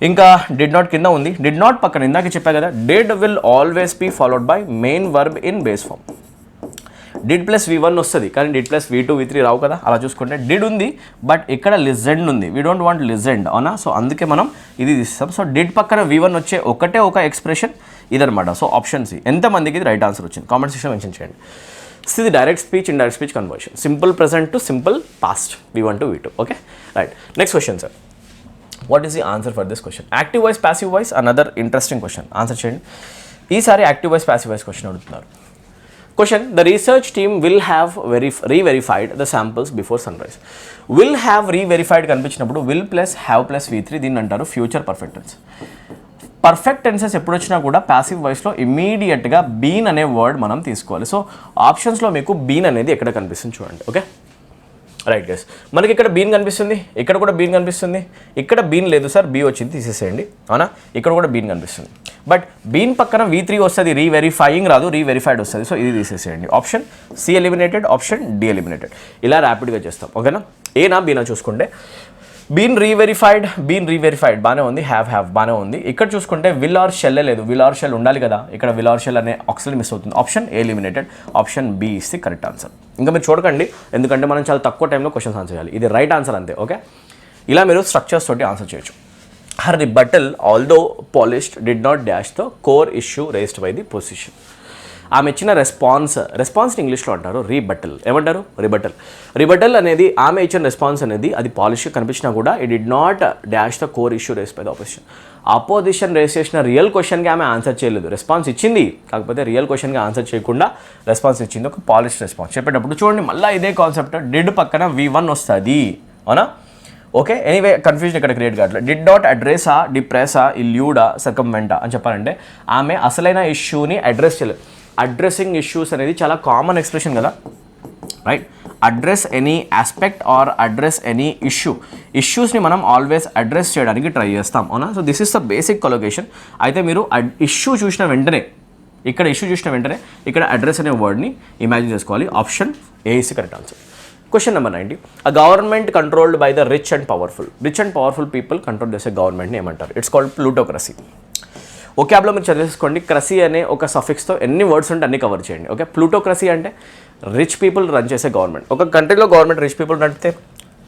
ఇంకా డిడ్ నాట్ కింద ఉంది. డిడ్ నాట్ పక్కన ఇందాక చెప్పా కదా, did will always be followed by main verb in base form. Did plus V1 వస్తుంది కానీ డిడ్ ప్లస్ V2 V3 రావు కదా. అలా చూసుకుంటే డిడ్ ఉంది బట్ ఇక్కడ లిజెండ్ ఉంది, వీ డోంట్ వాంట్ లిజెండ్, అవునా? సో అందుకే మనం ఇది తీస్తాం. సో డిడ్ పక్కన V1 వచ్చే ఒకటే ఒక ఎక్స్ప్రెషన్ ఇదనమాట. So option C. ఎంతమందికి ఇది రైట్ ఆన్సర్ వచ్చింది కామెంట్ సెక్షన్ మెన్షన్ చేయండి. ఇది direct speech, indirect speech conversion. Simple present to simple past, V1 to V2. Okay, right. Next question sir, what is the answer for this question? Active voice, passive voice, another interesting question. Answer చేయండి. ఈసారి active voice, passive voice question అడుగుతున్నారు. Question, the research team will have reverified the samples before sunrise. Will have reverified కనిపించినప్పుడు will plus have plus V3, దీన్ని అంటారు future perfect tense. Perfect tenses ఎప్పుడు వచ్చినా కూడా passive వాయిస్లో ఇమీడియట్గా బీన్ అనే వర్డ్ మనం తీసుకోవాలి. సో ఆప్షన్స్లో మీకు బీన్ అనేది ఎక్కడ కనిపిస్తుంది చూడండి. ఓకే, రైట్ గైస్, మనకి ఇక్కడ బీన్ కనిపిస్తుంది, ఇక్కడ కూడా బీన్ కనిపిస్తుంది, ఇక్కడ బీన్ లేదు సార్, బీ వచ్చింది తీసేసేయండి, అవునా. ఇక్కడ కూడా బీన్ కనిపిస్తుంది, బట్ బీన్ పక్కన V3 వస్తుంది, రీవెరిఫైయింగ్ రాదు, రీవెరిఫైడ్ వస్తుంది. సో ఇది తీసేసేయండి. Option C eliminated, option D eliminated. ఇలా ర్యాపిడ్గా చేస్తాం, ఓకేనా. ఏనా బీనా చూసుకుంటే బీన్ రీవెరిఫైడ్ బాగానే ఉంది, హ్యావ్ బాగానే ఉంది. ఇక్కడ చూసుకుంటే విల్ ఆర్ షెల్ లేదు, విల్ ఆర్ షెల్ ఉండాలి కదా, ఇక్కడ విల్ ఆర్ షెల్ అనే ఆప్షన్ మిస్ అవుతుంది. Option A eliminated, option B is the correct answer. ఇంకా మీరు చూడకండి, ఎందుకంటే మనం చాలా తక్కువ టైంలో క్వశ్చన్స్ ఆన్సర్ చేయాలి. ఇది రైట్ ఆన్సర్ అంతే, ఓకే. ఇలా మీరు స్ట్రక్చర్స్ తోటి ఆన్సర్ చేయొచ్చు. Her rebuttal although polished did not dash the core issue raised by the position. ఆమె ఇచ్చిన రెస్పాన్స్ని ఇంగ్లీష్లో అంటారు రీబటల్. ఏమంటారు? రిబటల్ అనేది ఆమె ఇచ్చిన రెస్పాన్స్ అనేది అది పాలిష్గా కనిపించినా కూడా it did not dash the core issue raise by the opposition raise చేసిన రియల్ క్వశ్చన్కి ఆమె ఆన్సర్ చేయలేదు. రెస్పాన్స్ ఇచ్చింది, కాకపోతే రియల్ క్వశ్చన్కి ఆన్సర్ చేయకుండా రెస్పాన్స్ ఇచ్చింది, ఒక పాలిష్ రెస్పాన్స్. చెప్పేటప్పుడు చూడండి మళ్ళీ ఇదే కాన్సెప్ట్, డిడ్ పక్కన V1 వస్తుంది, అవునా. ఓకే, ఎనీవే కన్ఫ్యూజన్ ఇక్కడ క్రియేట్ కావట్లేదు. డిడ్ నాట్ అడ్రెసా, డిప్రెసా, ఇల్యూడా, సర్కంవెంటా అని చెప్పాలంటే ఆమె అసలైన ఇష్యూని అడ్రస్ చేయలేదు. అడ్రస్సింగ్ ఇష్యూస్ అనేది చాలా కామన్ ఎక్స్ప్రెషన్ కదా, right. Address any aspect or address any ఇష్యూస్ని మనం ఆల్వేస్ అడ్రస్ చేయడానికి ట్రై చేస్తాం, అవునా. So this is the basic collocation. అయితే మీరు ఇష్యూ చూసిన వెంటనే ఇక్కడ అడ్రస్ అనే వర్డ్ని ఇమాజిన్ చేసుకోవాలి. Option A is correct answer. Question number 90. A government controlled by the rich and powerful people control చేసే గవర్నమెంట్ని ఏమంటారు? It's called plutocracy. ఒకాబ్లో మీరు చదివేసుకోండి, క్రసీ అనే ఒక సఫిక్స్తో ఎన్ని వర్డ్స్ ఉంటే అన్ని కవర్ చేయండి, ఓకే. ప్లూటోక్రసీ అంటే రిచ్ పీపుల్ రన్ చేసే గవర్నమెంట్. ఒక కంట్రీలో గవర్నమెంట్ రిచ్ పీపుల్ నడితే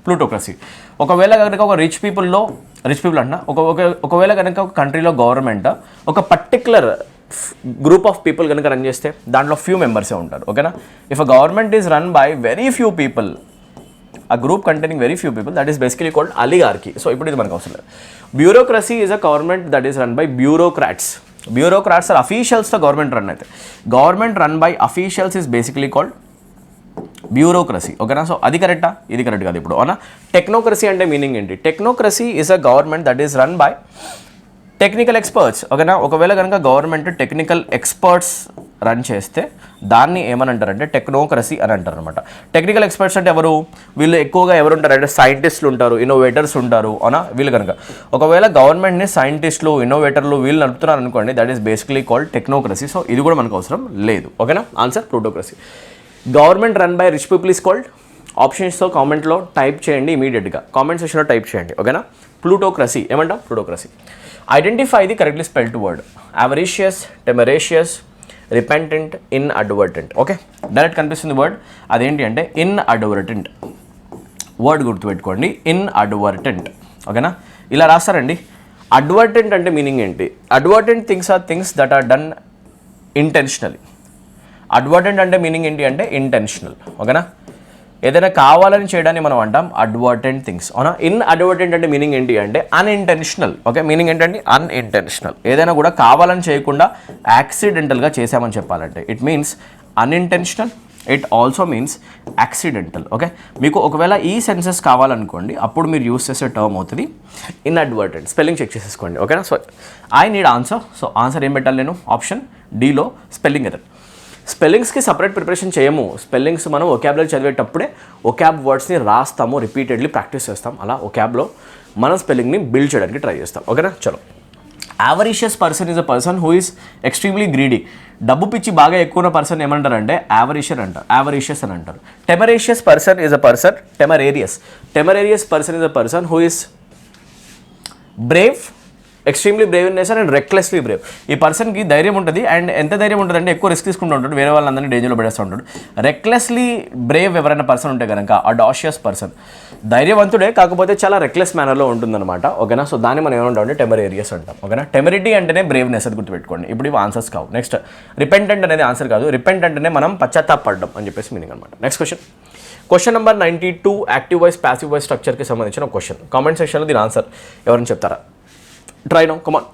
ప్లూటోక్రసీ. ఒకవేళ కనుక ఒక రిచ్ పీపుల్ అంట ఒకవేళ కనుక ఒక కంట్రీలో గవర్నమెంట్ ఒక పర్టికులర్ గ్రూప్ ఆఫ్ పీపుల్ కనుక రన్ చేస్తే దాంట్లో ఫ్యూ మెంబర్సే ఉంటారు, ఓకేనా. If a government is run by very few people, a group containing very few people, that is basically called oligarchy. So ఇప్పుడు ఇది మనకు అవసరం లేదు. Bureaucracy is a government that is run by bureaucrats. Bureaucrats are officials తో government run అయితే, government run by officials is basically called bureaucracy, ఓకేనా. So అది కరెక్టా? ఇది కరెక్ట్ కాదు ఇప్పుడు, అవునా. టెక్నోక్రసీ అంటే మీనింగ్ ఏంటి? Technocracy is a government that is run by technical experts, ఓకేనా. ఒకవేళ కనుక గవర్నమెంట్ టెక్నికల్ ఎక్స్పర్ట్స్ రన్ చేస్తే దాన్ని ఏమని అంటారంటే టెక్నోక్రసీ అని అంటారు అనమాట. టెక్నికల్ ఎక్స్పర్ట్స్ అంటే ఎవరు? వీళ్ళు ఎక్కువగా ఎవరు ఉంటారు అంటే సైంటిస్టులు ఉంటారు, ఇన్నోవేటర్స్ ఉంటారు, అవునా. వీళ్ళు కనుక ఒకవేళ గవర్నమెంట్ని సైంటిస్టులు, ఇన్నోవేటర్లు వీళ్ళు నడుపుతున్నారు అనుకోండి, that is basically called technocracy. So ఇది కూడా మనకు అవసరం లేదు, ఓకేనా. Answer plutocracy. Government run by rich people is called, ఆప్షన్స్తో కామెంట్లో టైప్ చేయండి, ఇమీడియట్గా కామెంట్ సెక్షన్లో టైప్ చేయండి, ఓకేనా. ప్లూటోక్రసీ ఏమంటాం? Plutocracy. Identify the correctly spelled word. Avaricious, temerarious, repentant, inadvertent. Okay, direct కనిపిస్తుంది వర్డ్, అదేంటి అంటే ఇన్అడ్వర్టెంట్. వర్డ్ గుర్తుపెట్టుకోండి, ఇన్అడ్వర్టెంట్, ఓకేనా. ఇలా రాస్తారండి. అడ్వర్టెంట్ అంటే మీనింగ్ ఏంటి? Advertent things are things that are done intentionally. Advertent అంటే మీనింగ్ ఏంటి అంటే ఇంటెన్షనల్, ఓకేనా. ఏదైనా కావాలని చేయడాన్ని మనం అంటాం అడ్వర్టెంట్ థింగ్స్, అవునా. ఇన్అడ్వర్టెంట్ అంటే మీనింగ్ ఏంటి అంటే అన్ఇంటెన్షనల్, ఓకే. మీనింగ్ ఏంటంటే అన్ఇంటెన్షనల్. ఏదైనా కూడా కావాలని చేయకుండా యాక్సిడెంటల్గా చేసామని చెప్పాలంటే it means unintentional, it also means accidental, okay. మీకు ఒకవేళ ఈ సెన్సెస్ కావాలనుకోండి, అప్పుడు మీరు యూస్ చేసే టర్మ్ అవుతుంది ఇన్అడ్వర్టెంట్. స్పెల్లింగ్ చెక్ చేసేసుకోండి, ఓకేనా. So I need answer. So answer ఏం పెట్టాలి నేను? ఆప్షన్ డీలో స్పెల్లింగ్ ఎర్రర్. స్పెల్లింగ్స్కి సపరేట్ ప్రిపరేషన్ చేయము. స్పెల్లింగ్స్ మనం ఒకాబ్లో చదివేటప్పుడే ఒకాబ్ వర్డ్స్ని రాస్తాము, రిపీటెడ్లీ ప్రాక్టీస్ చేస్తాం. అలా ఒకాబ్లో మనం స్పెల్లింగ్ని బిల్డ్ చేయడానికి ట్రై చేస్తాం, ఓకేనా. చలో. Avaricious person is a person who is extremely greedy. డబ్బు పిచ్చి బాగా ఎక్కువ ఉన్న పర్సన్ ఏమంటారంటే యావరీషియస్ అని అంటారు. Temerarious person is a person, temerarious person is a person who is brave, extremely brave in nature and recklessly brave. ఈ పర్సన్కి ధైర్యం ఉంటుంది, అండ్ ఎంత ధైర్యం ఉంటుంది అంటే ఎక్కువ రిస్క్ తీసుకుంటూ ఉంటాడు, వేరే వాళ్ళందరినీ డేంజర్లో పడేస్తూ ఉంటాడు. రెక్లెస్లీ బ్రేవ్ ఎవరైనా పర్సన్ ఉంటే కనుక అడాషియస్ పర్సన్. ధైర్యవంతుడే, కాకపోతే చాలా రెక్లెస్ మేనర్లో ఉంటుందన్నమాట, ఓకేనా. సో దాన్ని మనం ఏమంటాం అంటే టెమరేరియస్ అంటాం, ఓకేనా. టెమరిటీ అంటేనే బ్రేవ్నెస్, అది గుర్తుపెట్టుకోండి. ఇప్పుడు ఇవి ఆన్సర్స్ కావు. నెక్స్ట్ రిపెంటెంట్ అనేది ఆన్సర్ కాదు. రిపెంటెంట్ అంటే మనం పశ్చాత్తాపడడం అని చెప్పేసి మీనింగ్ అనమాట. Next question number 92 active voice passive voice స్ట్రక్చర్కి సంబంధించిన క్వశ్చన్. కామెంట్ సెక్షన్లో దీని ఆన్సర్ ఎవరైనా చెప్తారా? Try now, come on.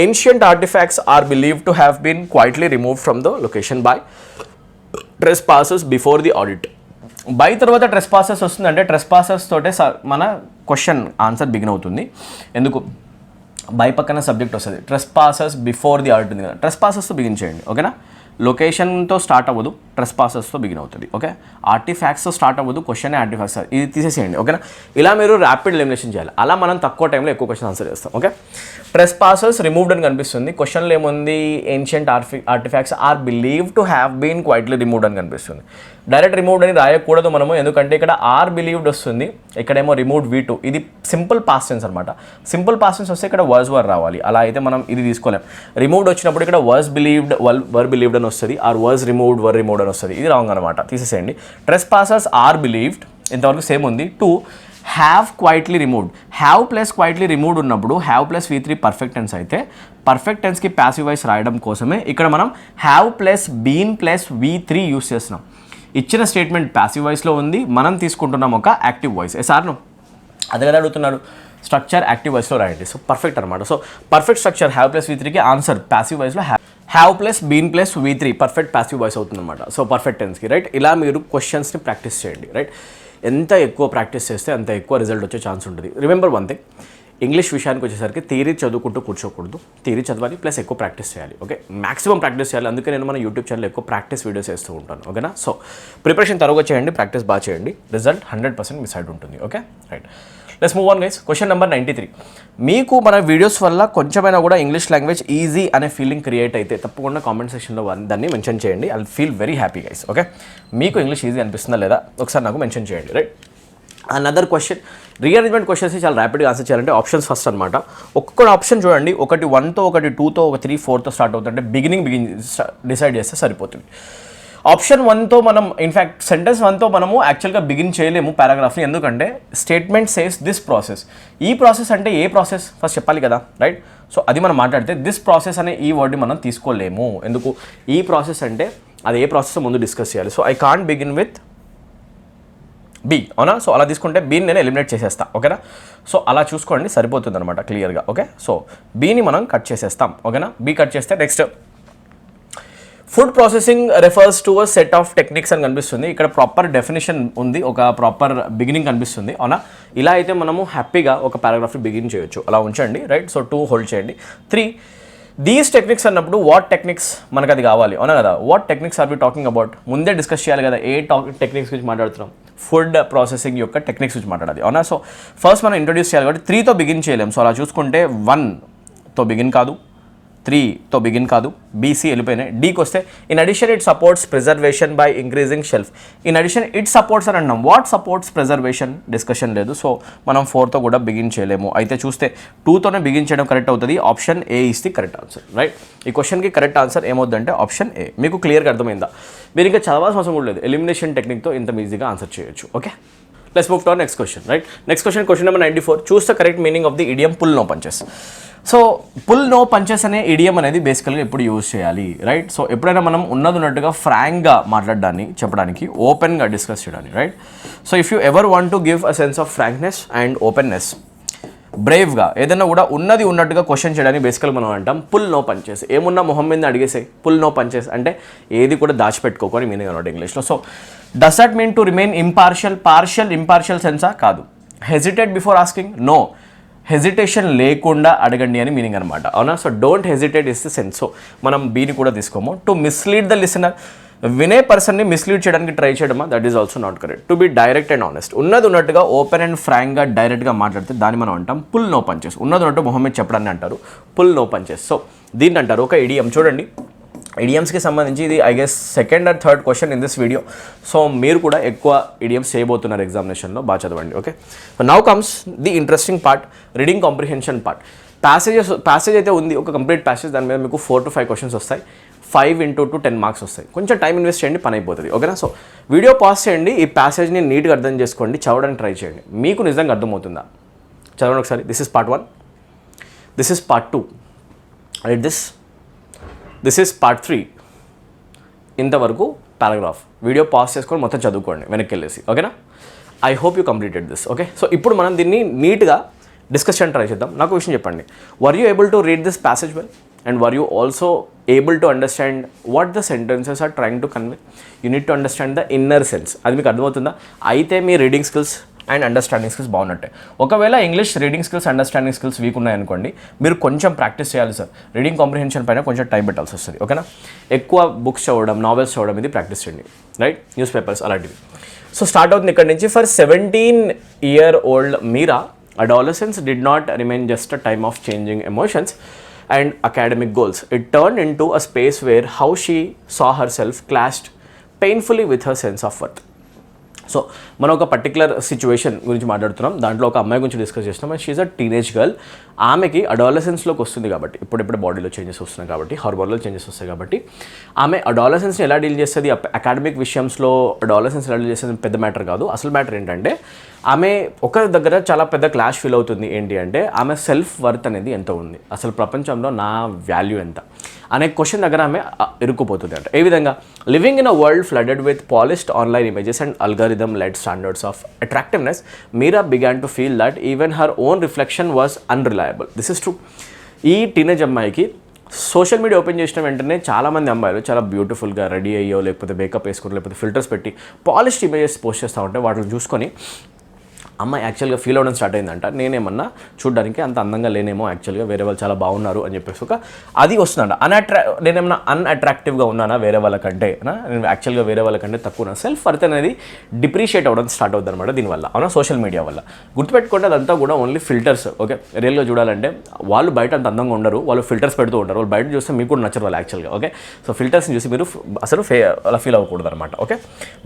Ancient artifacts are believed to have been quietly removed from the location by trespassers before the audit. By తర్వాత trespassers వస్తుందంటే trespassers తోటే మన క్వశ్చన్ ఆన్సర్ బిగిన్ అవుతుంది. ఎందుకు? బై పక్కన సబ్జెక్ట్ వస్తుంది, trespassers before the audit ఉంది కదా, trespassers తో బిగిన్ చేయండి, ఓకేనా. లొకేషన్తో స్టార్ట్ అవ్వదు, ట్రెస్ పాసెస్తో బిగిన్ అవుతుంది. ఓకే, ఆర్టిఫాక్ట్స్తో స్టార్ట్ అవ్వదు, క్వశ్చన్ ఆర్టిఫాక్ట్స్, ఇది తీసేసేయండి. ఓకేనా, ఇలా మీరు ర్యాపిడ్ ఎలిమినేషన్ చేయాలి. అలా మనం తక్కువ టైంలో ఎక్కువ క్వశ్చన్ ఆన్సర్ చేస్తాం. ఓకే, ట్రెస్ పాసెస్ రిమూవ్డ్ అని కనిపిస్తుంది. క్వశ్చన్లో ఏముంది, ancient artifacts are believe to have been quietly removed అని కనిపిస్తుంది. డైరెక్ట్ రిమూవ్డ్ అని రాయకూడదు మనము, ఎందుకంటే ఇక్కడ ఆర్ బిలీవ్డ్ వస్తుంది, ఇక్కడేమో రిమూవ్డ్ V2. ఇది సింపుల్ పాస్ట్ టెన్స్ అనమాట. సింపుల్ పాస్ట్ టెన్స్ వస్తే ఇక్కడ వర్స్ వర్ రావాలి. అలా అయితే మనం ఇది తీసుకోలేం. రిమూవ్డ్ వచ్చినప్పుడు ఇక్కడ వర్స్ బిలీవ్డ్ వర్ బిలీవ్డ్ అని వస్తుంది, or were removed were removed అని వస్తుంది. ఇది రాంగ్ అనమాట, తీసేసేయండి. ట్రెస్ పాసర్స్ ఆర్ బిలీవ్డ్ ఇంతవరకు సేమ్ ఉంది. 2 have quietly removed. Have plus quietly removed ఉన్నప్పుడు have plus V3 perfect tense అయితే పర్ఫెక్ట్ టెన్స్కి ప్యాసివ్ వాయిస్ రాయడం కోసమే ఇక్కడ మనం have plus been plus V3 use చేస్తున్నాం. ఇచ్చిన స్టేట్మెంట్ ప్యాసివ్ వాయిస్లో ఉంది, మనం తీసుకుంటున్నాం ఒక యాక్టివ్ వాయిస్. సార్ను అదే కదా అడుగుతున్నాడు, స్ట్రక్చర్ యాక్టివ్ వాయిస్లో రాయండి. సో పర్ఫెక్ట్ అనమాట. So perfect structure have plus V3కి ఆన్సర్ ప్యాసివ్ వాయిస్లో have plus been plus V3 perfect passive voice అవుతుందన్నమాట. సో పర్ఫెక్ట్ టెన్స్కి రైట్. ఇలా మీరు క్వశ్చన్స్ని ప్రాక్టీస్ చేయండి రైట్. ఎంత ఎక్కువ ప్రాక్టీస్ చేస్తే అంత ఎక్కువ రిజల్ట్ వచ్చే ఛాన్స్ ఉంటుంది. రిమెంబర్ వన్ థింగ్, ఇంగ్లీష్ విషయానికి వచ్చేసరికి థియరీ చదువుకుంటూ కూర్చోకూడదు, థియరీ చదవాలి ప్లస్ ఎక్కువ ప్రాక్టీస్ చేయాలి. ఓకే, మాక్సిమం ప్రాక్టీస్ చేయాలి. అందుకే నేను మన యూట్యూబ్ ఛానల్ ఎక్కువ ప్రాక్టీస్ వీడియోస్ చేస్తూ ఉంటాను. ఓకేనా, సో ప్రిపరేషన్ తరువుగా చేయండి, ప్రాక్టీస్ బాగా చేయండి, రిజల్ట్ 100% మీ సైడ్ ఉంటుంది. Okay right, let's move on guys. Question number 93. మీకు మన వీడియోస్ వల్ల కొంచెమైనా కూడా ఇంగ్లీష్ లాంగ్వేజ్ ఈజీ అనే ఫీలింగ్ క్రియేట్ అయితే తప్పకుండా కామెంట్ సెక్షన్లో దాన్ని మెన్షన్ చేయండి. I feel very happy guys. Okay, మీకు ఇంగ్లీష్ ఈజీ అనిపిస్తుందా లేదా ఒకసారి నాకు మెన్షన్ చేయండి right. Another question, rearrangement questions చాలా ర్యాపిడ్గా ఆన్సర్ చేయాలంటే ఆప్షన్స్ ఫస్ట్ అనమాట. ఒక్కొక్క ఆప్షన్ చూడండి, ఒకటి 1తో, ఒకటి 2తో, ఒక 3, 4తో స్టార్ట్ అవుతుంటే బిగినింగ్ డిసైడ్ చేస్తే సరిపోతుంది. ఆప్షన్ 1తో మనం ఇన్ఫ్యాక్ట్ సెంటెన్స్ 1తో మనము యాక్చువల్గా బిగిన్ చేయలేము పారాగ్రాఫ్ని, ఎందుకంటే స్టేట్మెంట్ సేస్ దిస్ ప్రాసెస్. ఈ ప్రాసెస్ అంటే ఏ ప్రాసెస్ ఫస్ట్ చెప్పాలి కదా రైట్. సో అది మనం మాట్లాడితే దిస్ ప్రాసెస్ అనే ఈ వర్డ్ని మనం తీసుకోలేము. ఎందుకు, ఈ ప్రాసెస్ అంటే అది ఏ ప్రాసెస్ ముందు డిస్కస్ చేయాలి. So I can't begin with B, అవునా. సో అలా తీసుకుంటే బీని నేను ఎలిమినేట్ చేసేస్తాను. ఓకేనా, సో అలా చూసుకోండి సరిపోతుంది అనమాట క్లియర్గా. ఓకే, సో బీని మనం కట్ చేసేస్తాం. ఓకేనా, బీ కట్ చేస్తే next food processing refers to a set of techniques అని కనిపిస్తుంది. ఇక్కడ ప్రాపర్ డెఫినేషన్ ఉంది, ఒక ప్రాపర్ బిగినింగ్ కనిపిస్తుంది. అవునా, ఇలా అయితే మనము హ్యాపీగా ఒక పారాగ్రాఫ్ని బిగిన్ చేయొచ్చు. అలా ఉంచండి రైట్. సో 2 హోల్డ్ చేయండి. 3 దీస్ టెక్నిక్స్ అన్నప్పుడు వాట్ టెక్నిక్స్ మనకు అది కావాలి, అవునా కదా. What techniques are we talking about, ముందే డిస్కస్ చేయాలి కదా. ఏ టెక్నిక్స్ గురించి మాట్లాడుతున్నాం, ఫుడ్ ప్రాసెసింగ్ యొక్క టెక్నిక్స్ గురించి మాట్లాడాలి. అవునా, సో ఫస్ట్ మనం ఇంట్రొడ్యూస్ చేయాలి కాబట్టి 3తో బిగిన్ చేయలేం. సో అలా చూసుకుంటే 1తో బిగిన్ కాదు, 3తో బిగిన్ కాదు, బీసీ వెళ్ళిపోయినాయి. డీకి వస్తే in addition it supports preservation by increasing shelf. In addition it supports అని అన్నాం, వాట్ సపోర్ట్స్ ప్రిజర్వేషన్ డిస్కషన్ లేదు. సో మనం 4తో కూడా బిగిన్ చేయలేము. అయితే చూస్తే 2తోనే బిగిన్ చేయడం కరెక్ట్ అవుతుంది. Option A is the correct answer right. ఈ క్వశ్చన్కి కరెక్ట్ ఆన్సర్ ఏమవుతుందంటే ఆప్షన్ ఏ. మీకు క్లియర్గా అర్థమైందా, మీరు ఇంకా చదవాల్సిన అవసరం కూడా లేదు, ఎలిమినేషన్ టెక్నిక్తో ఇంత ఈజీగా ఆన్సర్ చేయొచ్చు. Okay, let's move to our next question right. Next question number 94. Choose the correct meaning of the idiom pull no punches. So pull no punches అనే ఇడియం అనేది బేసికల్గా ఎప్పుడు యూజ్ చేయాలి రైట్. సో ఎప్పుడైనా మనం ఉన్నట్టుగా ఫ్రాంక్గా మాట్లాడడాన్ని చెప్పడానికి, ఓపెన్గా డిస్కస్ చేయడానికి right. So if you ever want to give a sense of frankness and openness, బ్రేవ్గా ఏదైనా కూడా ఉన్నట్టుగా క్వశ్చన్ చేయడానికి బేసికల్గా మనం అంటాం పుల్ నో పంచెస్. ఏమున్నా మొహం మీద అడిగేసాయి, పుల్ నో పంచెస్ అంటే ఏది కూడా దాచిపెట్టుకోకొని మీనింగ్ అనమాట ఇంగ్లీష్లో. So does that mean to remain impartial, impartial సెన్సా కాదు. Hesitate before asking, no, hesitation లేకుండా అడగండి అని మీనింగ్ అనమాట. అవునా, so don't hesitate is the sense. So మనం బీని కూడా తీసుకోము. టు మిస్లీడ్ ద లిసనర్, వినే పర్సన్ని మిస్లీడ్ చేయడానికి ట్రై చేయడమా, that is also not correct. To be direct and honest, ఉన్నట్టుగా ఓపెన్ అండ్ ఫ్రాంక్గా డైరెక్ట్గా మాట్లాడితే దాన్ని మనం అంటాం పుల్ నో పంచెస్. ఉన్నట్టు మొహమ్మద్ చెప్పడాన్ని అంటారు పుల్ నో పంచెస్. సో దీన్ని అంటారు ఒక ఇడియం. చూడండి, ఇడియమ్స్కి సంబంధించి ఇది I guess second or third question in this video. So మీరు కూడా ఎక్కువ ఇడియమ్స్ చేయబోతున్నారు ఎగ్జామినేషన్లో, బాగా చదవండి. Okay, now comes the interesting part, reading comprehension part. Passage అయితే ఉంది, ఒక కంప్లీట్ ప్యాసేజ్, దాని మీద మీకు 4 to 5 క్వశ్చన్స్ వస్తాయి. 5 into 2 10 మార్క్స్ వస్తాయి. కొంచెం టైం ఇన్వెస్ట్ చేయండి, పని అయిపోతుంది. ఓకేనా, సో వీడియో పాస్ చేయండి, ఈ ప్యాసేజ్ని నీట్గా అర్థం చేసుకోండి, చదవడానికి ట్రై చేయండి. మీకు నిజంగా అర్థమవుతుందా చదవండి ఒకసారి. This is part 1, this is part 2, right this is part 3. ఇంతవరకు పారాగ్రాఫ్ వీడియో పాస్ చేసుకొని మొత్తం చదువుకోండి వెనక్కి వెళ్ళేసి. ఓకేనా, I hope you completed this. Okay, so ఇప్పుడు మనం దీన్ని నీట్గా డిస్కషన్ ట్రై చేద్దాం. నాకు విషయం చెప్పండి, were you able to read this passage well and were you also able to understand what the sentences are trying to convey. You need to understand the inner sense. అది మీకు అర్థమవుతుందా? అయితే మీ reading skills and understanding skills బాగున్నట్టే. ఒకవేళ English reading skills understanding skills weak ఉన్నాయనుకోండి, మీరు కొంచెం ప్రాక్టీస్ చేయాలి సార్. రీడింగ్ కాంప్రిహెన్షన్ పైన కొంచెం టైం పెట్టాల్సి వస్తుంది, ఓకేనా. ఎక్కువ బుక్స్ చదవడం, నావెల్స్ చదవడం ఇది ప్రాక్టీస్ చేయండి, రైట్. న్యూస్ పేపర్స్ అలాంటివి. సో స్టార్ట్ అవుతుంది ఇక్కడ నుంచి. For 17-year-old Meera, adolescence did not remain just a time of changing emotions and academic goals. It turned into a space where how she saw herself clashed painfully with her sense of worth. So మనం ఒక particular situation గురించి మాట్లాడుతున్నాం, దాంట్లో ఒక అమ్మాయి గురించి discuss చేస్తున్నాం. And she's a teenage girl. ఆమెకి అడాలసెన్స్లోకి వస్తుంది కాబట్టి, ఇప్పుడిప్పుడు బాడీలో చేంజెస్ వస్తున్నాయి కాబట్టి, హార్మోనల్ చేంజెస్ వస్తాయి కాబట్టి, ఆమె అడాలసెన్స్ని ఎలా డీల్ చేస్తుంది, అకాడమిక్ విషయంలో అడాలసెన్స్ ఎలా డీల్ చేస్తుంది పెద్ద మ్యాటర్ కాదు. అసలు మ్యాటర్ ఏంటంటే ఆమె ఒక దగ్గర చాలా పెద్ద క్లాష్ ఫీల్ అవుతుంది. ఏంటి అంటే ఆమె సెల్ఫ్ వర్త్ అనేది ఎంత ఉంది, అసలు ప్రపంచంలో నా వాల్యూ ఎంత అనే క్వశ్చన్ దగ్గర ఆమె ఇరుక్కుపోతుంది అంట. ఏ విధంగా? Living in a world flooded with polished online images and algorithm led standards of attractiveness, Meera began to feel that even her own reflection was unreliable. This is true. ఈ టీనేజ్ అమ్మాయికి social media open చేసిన వెంటనే చాలామంది అమ్మాయిలు చాలా బ్యూటిఫుల్గా ready అయ్యో, లేకపోతే మేకప్ వేసుకుని, లేకపోతే ఫిల్టర్స్ పెట్టి పాలిష్డ్ ఇమేజెస్ పోస్ట్ చేస్తూ ఉంటే వాటిని చూసుకొని అమ్మాయి యాక్చువల్గా ఫీల్ అవ్వడం స్టార్ట్ అయిందంట. నేనేమన్నా చూడడానికి అంత అందంగా లేనేమో, యాక్చువల్గా వేరే వాళ్ళు చాలా బాగున్నారు అని చెప్పేసి ఒక అది వస్తుందంట. నేనేమన్నా అన్అట్రాక్టివ్గా ఉన్నానా వేరే వాళ్ళకంటే, నేను యాక్చువల్గా వేరే వాళ్ళకంటే తక్కువ, సెల్ఫ్ వర్త్ అనేది డిప్రిషియేట్ అవ్వడం స్టార్ట్ అవుతుంది అనమాట దీనివల్ల, అవునా, సోషల్ మీడియా వల్ల. గుర్తుపెట్టుకుంటే అదంతా కూడా ఓన్లీ ఫిల్టర్స్, ఓకే. రియల్గా చూడాలంటే వాళ్ళు బయట అంత అందంగా ఉండరు, వాళ్ళు ఫిల్టర్స్ పెడుతూ ఉంటారు. వాళ్ళు బయట చూస్తే మీకు కూడా నచ్చరు వాళ్ళు యాక్చువల్గా, ఓకే. సో ఫిల్టర్స్ని చూసి మీరు అసలు అలా ఫీల్ అవ్వకూడదు అనమాట, okay.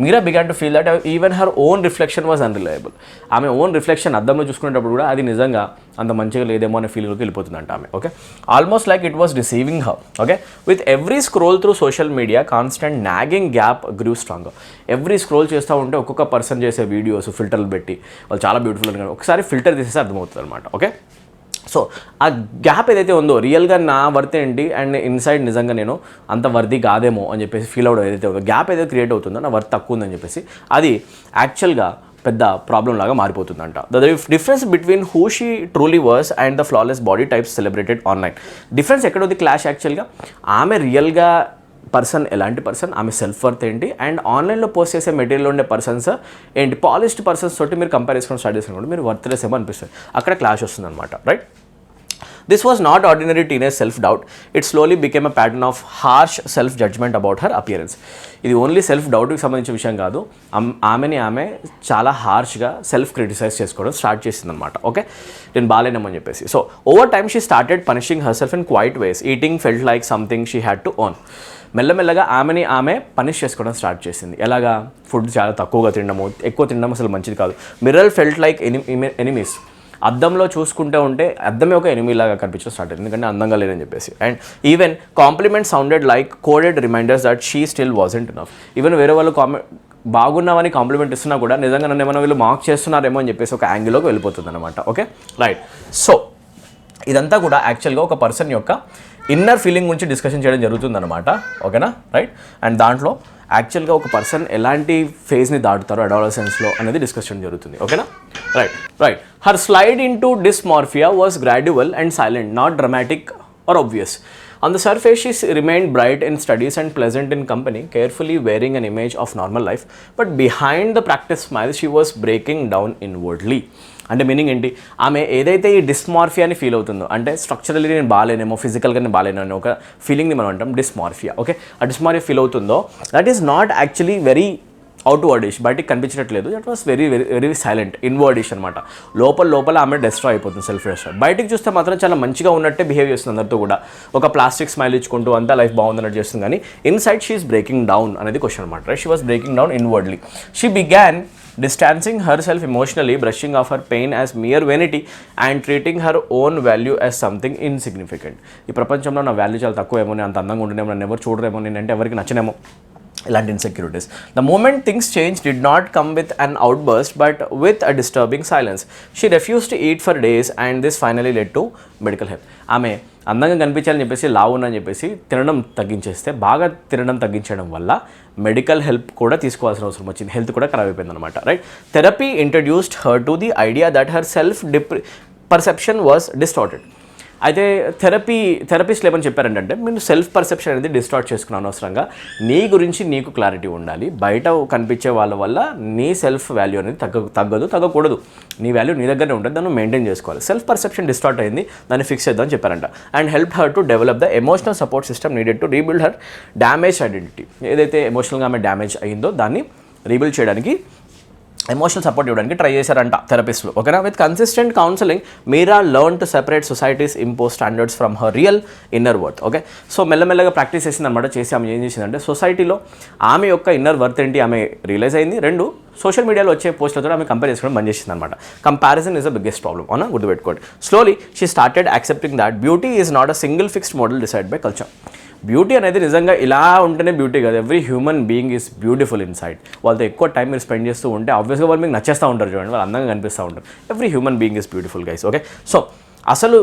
Meera began to feel that even her own reflection was unreliable. ఆమె ఓన్ రిఫ్లెక్షన్ అద్దంలో చూసుకునేటప్పుడు కూడా అది నిజంగా అంత మంచిగా లేదేమో అనే ఫీల్లోకి వెళ్ళిపోతుందంట ఆమె, okay. Almost like it was deceiving her, okay. With every scroll through social media constant nagging gap grew stronger. Every scroll చేస్తూ ఉంటే ఒక్కొక్క పర్సన్ చేసే వీడియోస్ ఫిల్టర్లు పెట్టి వాళ్ళు చాలా బ్యూటిఫుల్ అని ఒకసారి ఫిల్టర్ తీసేస్తే అర్థమవుతుంది అనమాట, ఓకే. సో ఆ గ్యాప్ ఏదైతే ఉందో, రియల్గా నా వర్త్ ఏంటి అండ్ ఇన్సైడ్ నిజంగా నేను అంత వర్ది కాదేమో అని చెప్పేసి ఫీల్ అవ్వడం ఏదైతే ఉందో, గ్యాప్ ఏదైతే క్రియేట్ అవుతుందో, నా వర్త్ తక్కువ ఉందని చెప్పేసి అది యాక్చువల్గా పెద్ద ప్రాబ్లం లాగా మారిపోతుందంట. The difference between who she truly was and the flawless body types celebrated online. Difference ఎక్కడోది క్లాష్ యాక్చువల్గా? ఆమె రియల్గా పర్సన్ ఎలాంటి పర్సన్, ఆమె సెల్ఫ్ వర్త్ ఏంటి, అండ్ ఆన్లైన్లో పోస్ట్ చేసే మెటీరియల్ ఉండే పర్సన్స్ ఏంటి, పాలిష్డ్ పర్సన్స్ తోటి మీరు కంపేర్ చేసుకొని స్టార్ట్ చేసుకుంటే మీరు వర్త్లెస్ ఏమో అనిపిస్తుంది. అక్కడ క్లాష్ వస్తుంది అనమాట, right. This was not ordinary teenage self-doubt. It slowly became a pattern of harsh self-judgment about her appearance. ఇది ఓన్లీ సెల్ఫ్ డౌట్కి సంబంధించిన విషయం కాదు, ఆమె చాలా హార్ష్గా సెల్ఫ్ క్రిటిసైజ్ చేసుకోవడం స్టార్ట్ చేసింది అనమాట, ఓకే. నేను బాగాలేనేమని చెప్పేసి. So over time she started punishing herself in quiet ways. Eating felt like something she had to own. మెల్లమెల్లగా ఆమె పనిష్ చేసుకోవడం స్టార్ట్ చేసింది. ఎలాగా? ఫుడ్ చాలా తక్కువగా తినడము, ఎక్కువ తినడం అసలు మంచిది కాదు. Mirror felt like enemies. అద్దంలో చూసుకుంటూ ఉంటే అద్దమే ఒక ఎనిమీలాగా కనిపించడం స్టార్ట్ అయింది, ఎందుకంటే అందంగా లేదని చెప్పేసి. And even compliment sounded like coded reminders that she still wasn't enough. Even వేరే వాళ్ళు బాగున్నామని కాంప్లిమెంట్ ఇస్తున్నా కూడా నిజంగా నన్ను ఏమైనా వీళ్ళు మార్క్ చేస్తున్నారేమో అని చెప్పేసి ఒక యాంగిల్లోకి వెళ్ళిపోతుంది అనమాట, ఓకే, రైట్. సో ఇదంతా కూడా యాక్చువల్గా ఒక పర్సన్ యొక్క ఇన్నర్ ఫీలింగ్ గురించి డిస్కషన్ చేయడం జరుగుతుందన్నమాట, ఓకేనా, రైట్. అండ్ దాంట్లో యాక్చువల్గా ఒక పర్సన్ ఎలాంటి ఫేజ్ని దాటుతారో అడాలసెన్స్లో అనేది డిస్కస్ చేయడం జరుగుతుంది, ఓకేనా, right. Her slide into dysmorphia was gradual and silent, not dramatic or obvious. On the surface, she remained bright in studies and pleasant in company, carefully wearing an image of normal life. But behind the practice smile, she was breaking down inwardly. అంటే meaning ఏంటి? ఆమె ఏదైతే ఈ డిస్మార్ఫియా అని feel అవుతుందో, అంటే structurally నేను బాగాలేనేమో, ఫిజికల్గా నేను బాగాలేను ఒక ఫీలింగ్ని మనం అంటాం డిస్మార్ఫియా, ఓకే. ఆ డిస్మార్ఫియా ఫీల్ అవుతుందో that is not actually very outwardish, బయటికి కనిపించట్లేదు. That was very very very silent, inwardish అనమాట. లోపల ఆమె డెస్ట్రాయ్ అయిపోతుంది, సెల్ఫ్ డెస్ట్రాయ్. బయటికి చూస్తే మాత్రం చాలా మంచిగా ఉన్నట్టే బిహేవ్ చేస్తుంది అందరితో కూడా, ఒక ప్లాస్టిక్ స్మైల్ ఇచ్చుకుంటూ అంతా లైఫ్ బాగుందన్నట్టు చేస్తుంది. కానీ inside she is breaking down అనేది క్వశ్చన్ అనమాట, right. She was breaking down inwardly. She began distancing herself emotionally, brushing off her pain as mere vanity and treating her own value as something insignificant. ఈ ప్రపంచంలో నా value చాలా తక్కువేమో, నేను అంత అందంగా ఉంటేనేమో, నన్ను ఎవరు చూడరేమో, నేనంటే ఎవరికి నచ్చనేమో, ఇలాంటి insecurities. The moment things change did not come with an outburst but with a disturbing silence. She refuse to eat for days and this finally led to medical help. ఆమె అందంగా కనిపించాలని చెప్పేసి, లావునని చెప్పేసి తినడం తగ్గించేస్తే, బాగా తినడం తగ్గించడం వల్ల మెడికల్ హెల్ప్ కూడా తీసుకోవాల్సిన అవసరం వచ్చింది, హెల్త్ కూడా ఖరాబ్ అయిపోయింది అనమాట, right. Therapy introduced her to the idea that her self perception was distorted. అయితే థెరపిస్ట్లు ఏమని చెప్పారంటే మీరు సెల్ఫ్ పర్సెప్షన్ అనేది డిస్టార్ట్ చేసుకున్న అనవసరంగా నీ గురించి నీకు క్లారిటీ ఉండాలి. బయట కనిపించే వాళ్ళ వల్ల నీ సెల్ఫ్ వాల్యూ అనేది తగ్గకూడదు. నీ వాల్యూ నీ దగ్గరనే ఉంటుంది, దాన్ని మెయింటైన్ చేసుకోవాలి. సెల్ఫ్ పర్సెప్షన్ డిస్టార్ట్ అయింది, దాన్ని ఫిక్స్ చేద్దామని చెప్పారంట. And help her to develop the emotional support system needed to rebuild her damage identity. ఏదైతే ఎమోషనల్గా ఆమె డ్యామేజ్ అయిందో దాన్ని రీబిల్డ్ చేయడానికి, ఎమోషనల్ సపోర్ట్ ఇవ్వడానికి ట్రై చేశారంట థెరపిస్టులు. ఓకేనా. With consistent counselling Meera learn to separate societies impose standards from her real inner worth. Okay. So మెల్లమెల్లగా ప్రాక్టీస్ చేసింది అనమాట. చేసి ఆమె ఏం చేసిందంటే సొసైటీలో ఆమె యొక్క ఇన్నర్ వర్త్ ఏంటి ఆమె రియలైజ్ అయింది. రెండు, సోషల్ మీడియాలో వచ్చే పోస్టులతో ఆమె కంపేర్ చేసుకోవడం బంద్ చేసింది అనమాట. Comparison is the biggest problem. అవునా, గుర్తుపెట్టుకోండి. Slowly she started accepting that beauty is not a single fixed model decide by culture. Beauty అనేది నిజంగా ఇలా ఉంటేనే బ్యూటీ కాదు. Every human being is beautiful in side. వాళ్ళతో ఎక్కువ టైం మీరు స్పెండ్ చేస్తూ ఉంటే ఆబ్వియస్గా వాళ్ళు మీకు నచ్చేస్తూ ఉంటారు. చూడండి, వాళ్ళు అందంగా కనిపిస్తూ ఉంటారు. Every human being is beautiful guys. Okay. So అసలు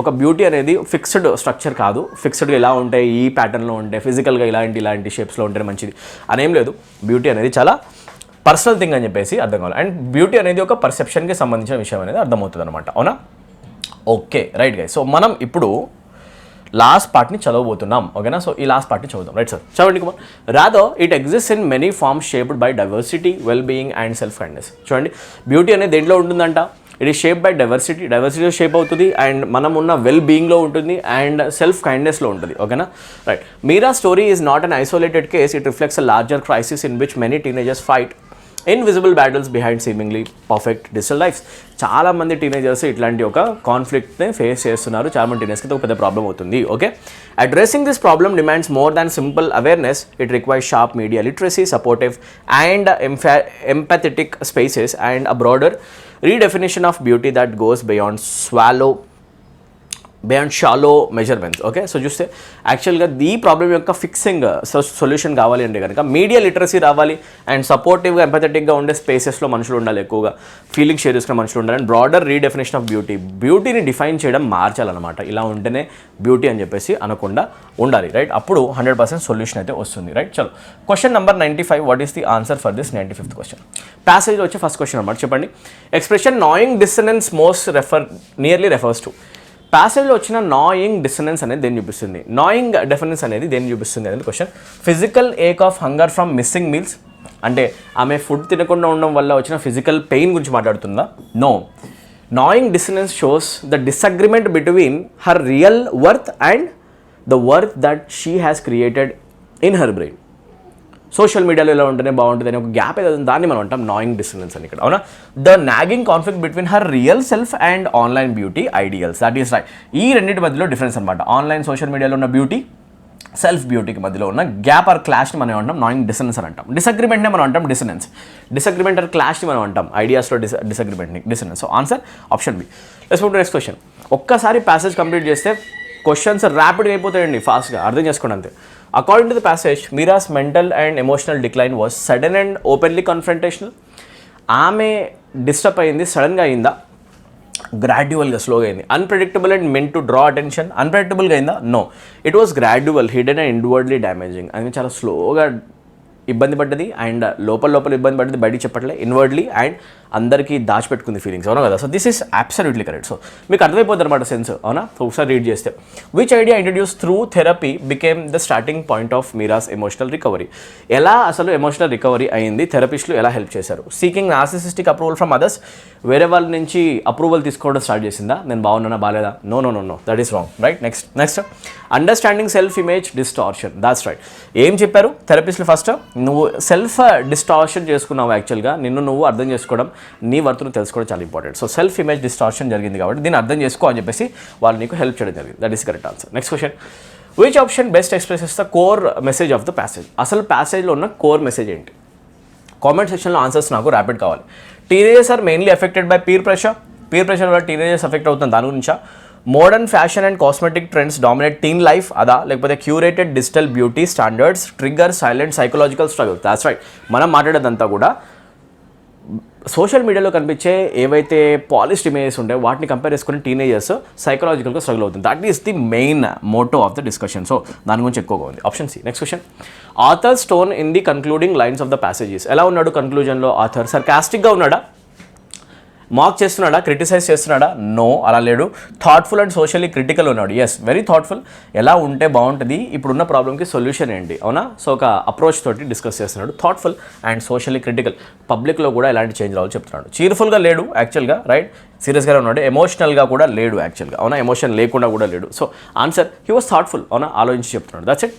ఒక బ్యూటీ అనేది ఫిక్స్డ్ స్ట్రక్చర్ కాదు. ఫిక్స్డ్గా ఇలా ఉంటాయి, ఈ ప్యాటర్న్లో ఉంటాయి, ఫిజికల్గా ఇలాంటి షేప్స్లో ఉంటేనే మంచిది అనేం లేదు. బ్యూటీ అనేది చాలా పర్సనల్ థింగ్ అని చెప్పేసి అర్థం కావాలి. అండ్ బ్యూటీ అనేది ఒక పర్సెప్షన్కి సంబంధించిన విషయం అనేది అర్థమవుతుంది అనమాట. అవునా. Okay, right guys. సో మనం ఇప్పుడు లాస్ట్ పార్ట్ని చదవబోతున్నాం. ఓకేనా. సో ఈ లాస్ట్ పార్ట్ని చదువుతాం. రైట్ సార్, చదవండి. Kumar. Rather it exist in many forms shaped by diversity, well being and self kindness. చూడండి, బ్యూటీ అనేది దేంట్లో ఉంటుందంట, ఇట్ ఈస్ షేప్ బై డైవర్సిటీలో షేప్ అవుతుంది, అండ్ మనం ఉన్న వెల్ బీయింగ్లో ఉంటుంది, అండ్ సెల్ఫ్ కైండ్నెస్లో ఉంటుంది. ఓకేనా. Right. Meera story is not an isolated case. It reflects a larger crisis in which many teenagers fight invisible battles behind seemingly perfect digital lifes. చాలామంది teenagers ఇట్లాంటి ఒక కాన్ఫ్లిక్ట్ని ఫేస్ చేస్తున్నారు. చాలామంది టీనేజర్స్కి ఒక పెద్ద ప్రాబ్లం అవుతుంది. Okay. Addressing this problem demands more than simple awareness. It requires sharp media literacy, supportive and empathetic spaces, and a broader redefinition of beauty that goes beyond shallow measurements. Okay. So చూస్తే యాక్చువల్గా ఈ problem యొక్క fixing solution కావాలి అంటే కనుక media literacy రావాలి, and సపోర్టివ్గా ఎంపథెటిక్గా ఉండే స్పేసెస్లో మనుషులు ఉండాలి, ఎక్కువగా ఫీలింగ్ షేర్ చేసుకున్న మనుషులు ఉండాలి, అండ్ బ్రాడర్ రీడెఫినేషన్ ఆఫ్ బ్యూటీని డిఫైన్ చేయడం మార్చాలన్నమాట. ఇలా ఉంటేనే బ్యూటీ అని చెప్పేసి అనకుండా ఉండాలి. రైట్. అప్పుడు 100% సొల్యూషన్ అయితే వస్తుంది. రైట్. చలో, question number 95. What is the answer for this 95th question? ప్యాసేజ్లో వచ్చే ఫస్ట్ క్వశ్చన్ అన్నమాట. చెప్పండి. Expression knowing dissonance most nearly refers to. ప్యాసేజ్లో వచ్చిన నాయింగ్ డిసనెన్స్ అనేది దేన్ని చూపిస్తుంది? నాయింగ్ డిఫరెన్స్ అనేది దేన్ని చూపిస్తుంది అనేది question. Physical ache of hunger from missing meals, అంటే ఆమె ఫుడ్ తినకుండా ఉండడం వల్ల వచ్చిన ఫిజికల్ పెయిన్ గురించి మాట్లాడుతుందా? No. Knowing dissonance shows the disagreement between her real worth and the worth that she has created in her brain. Social మీడియాలో ఎలా ఉంటేనే బాగుంటుంది అని ఒక గ్యాప్ ఏదో దాన్ని మనం అంటాం నాయింగ్ డిస్టెన్స్ అని ఇక్కడ. అవునా. The nagging conflict between her real self and online beauty ideals. That is right. ఈ రెండింటి మధ్యలో డిఫరెన్స్ అనమాట. ఆన్లైన్ సోషల్ మీడియాలో ఉన్న బ్యూటీ, సెల్ఫ్ బ్యూటీకి మధ్యలో ఉన్న గ్యాప్ ఆర్ క్లాష్ని మనం అంటాం నాయింగ్ డిసనెన్స్ అని అంటాం. డిసగ్రిమెంట్నే మనం అంటాం డిసనెన్స్. డిసగ్రిమెంట్ ఆర్ క్లాష్ని మనం అంటాం ఐడియాస్లో డిసగ్రిమెంట్ని dissonance. So answer option B. Let's move to next question. ఒక్కసారి ప్యాసేజ్ కంప్లీట్ చేస్తే క్వశ్చన్స్ ర్యాపిడ్గా అయిపోతాయండి, ఫాస్ట్గా అర్థం చేసుకోండి అంతే. According to the passage, Meera's mental and emotional decline was sudden and openly confrontational. ఆమె డిస్టర్బ్ అయింది, సడన్గా అయిందా, గ్రాడ్యువల్గా స్లోగా అయింది. Unpredictable and meant to draw attention. అన్ప్రెడిక్టబుల్గా అయిందా? No. It was gradual, hidden and inwardly damaging. అది చాలా స్లోగా ఇబ్బంది పడ్డది, అండ్ లోపల ఇబ్బంది పడ్డది, బయటికి చెప్పట్లే, ఇన్వర్డ్లీ అండ్ అందరికీ దాచిపెట్టుకుంది ఫీలింగ్స్. అవునా కదా. So this is absolutely correct. So మీకు అర్థమైపోతుంది అనమాట సెన్స్. అవునా. ఒకసారి రీడ్ చేస్తే, which idea introduce through therapy became the starting point of Meera's emotional recovery. ఎలా అసలు ఎమోషనల్ రికవరీ అయింది, థెరపిస్టులు ఎలా హెల్ప్ చేశారు? Seeking narcissistic approval from others. వేరే వాళ్ళ నుంచి అప్రూవల్ తీసుకోవడం స్టార్ట్ చేసిందా? నేను బాగున్నానా, బాగాలేదా? No, that is wrong. Right. Next understanding self image distortion. That's right. ఏం చెప్పారు థెరపిస్టులు? ఫస్ట్ నువ్వు సెల్ఫ్ డిస్టార్షన్ చేసుకున్నావు. యాక్చువల్గా నిన్ను నువ్వు అర్థం చేసుకోవడం, నీ వర్త్ను తెలుసుకోవడం చాలా important. So self image distortion జరిగింది కాబట్టి దీన్ని అర్థం చేసుకో అని చెప్పేసి వాళ్ళు నీకు హెల్ప్ చేయడం జరిగింది. That is correct answer. Next question. Which option best expresses the core message of the passage? అసలు ప్యాసేజ్లో ఉన్న కోర్ మెసేజ్ ఏంటి? కామెంట్ సెక్షన్లో ఆన్సర్స్ నాకు ర్యాపిడ్ కావాలి. Teenagers are mainly affected by peer pressure వల్ల టీనేజర్స్ ఎఫెక్ట్ అవుతుంది, దాని గురించా? Modern fashion and cosmetic trends dominate teen life, అదా? లేకపోతే curated digital beauty standards trigger silent psychological struggle. That's right. మనం మాట్లాడేదంతా కూడా సోషల్ మీడియాలో కనిపించే ఏవైతే పాలిష్డ్ ఇమేజెస్ ఉంటాయో వాటిని కంపేర్ చేసుకుని టీనేజర్స్ సైకలాజికల్గా స్ట్రగుల్ అవుతుంది. That is the main motto of the discussion. So దాని గురించి ఎక్కువగా ఉంది. Option C. Next question. Author's tone in the concluding lines of the passages. ఎలా ఉన్నాడు కన్క్లూజన్లో ఆథర్? సర్కాస్టిక్గా ఉన్నాడా? మాక్ చేస్తున్నాడా, క్రిటిసైజ్ చేస్తున్నాడా? నో, అలా లేడు. థాట్ఫుల్ అండ్ సోషల్లీ క్రిటికల్ ఉన్నాడు. Yes, very thoughtful. ఎలా ఉంటే బాగుంటుంది, ఇప్పుడున్న ప్రాబ్లమ్కి సొల్యూషన్ ఏంటి, అవునా? సో ఒక అప్రోచ్ తోటి డిస్కస్ చేస్తున్నాడు. Thoughtful and socially critical. పబ్లిక్లో కూడా ఎలాంటి చేంజ్ రావాలో చెప్తున్నాడు. చీర్ఫుల్గా లేడు యాక్చువల్గా, రైట్? సీరియస్గానే ఉన్నాడు. ఎమోషనల్గా కూడా లేడు యాక్చువల్గా, అవునా? ఎమోషన్ లేకుండా కూడా లేడు. So answer, he was thoughtful, అవునా? ఆలోచించి చెప్తున్నాడు. That's it.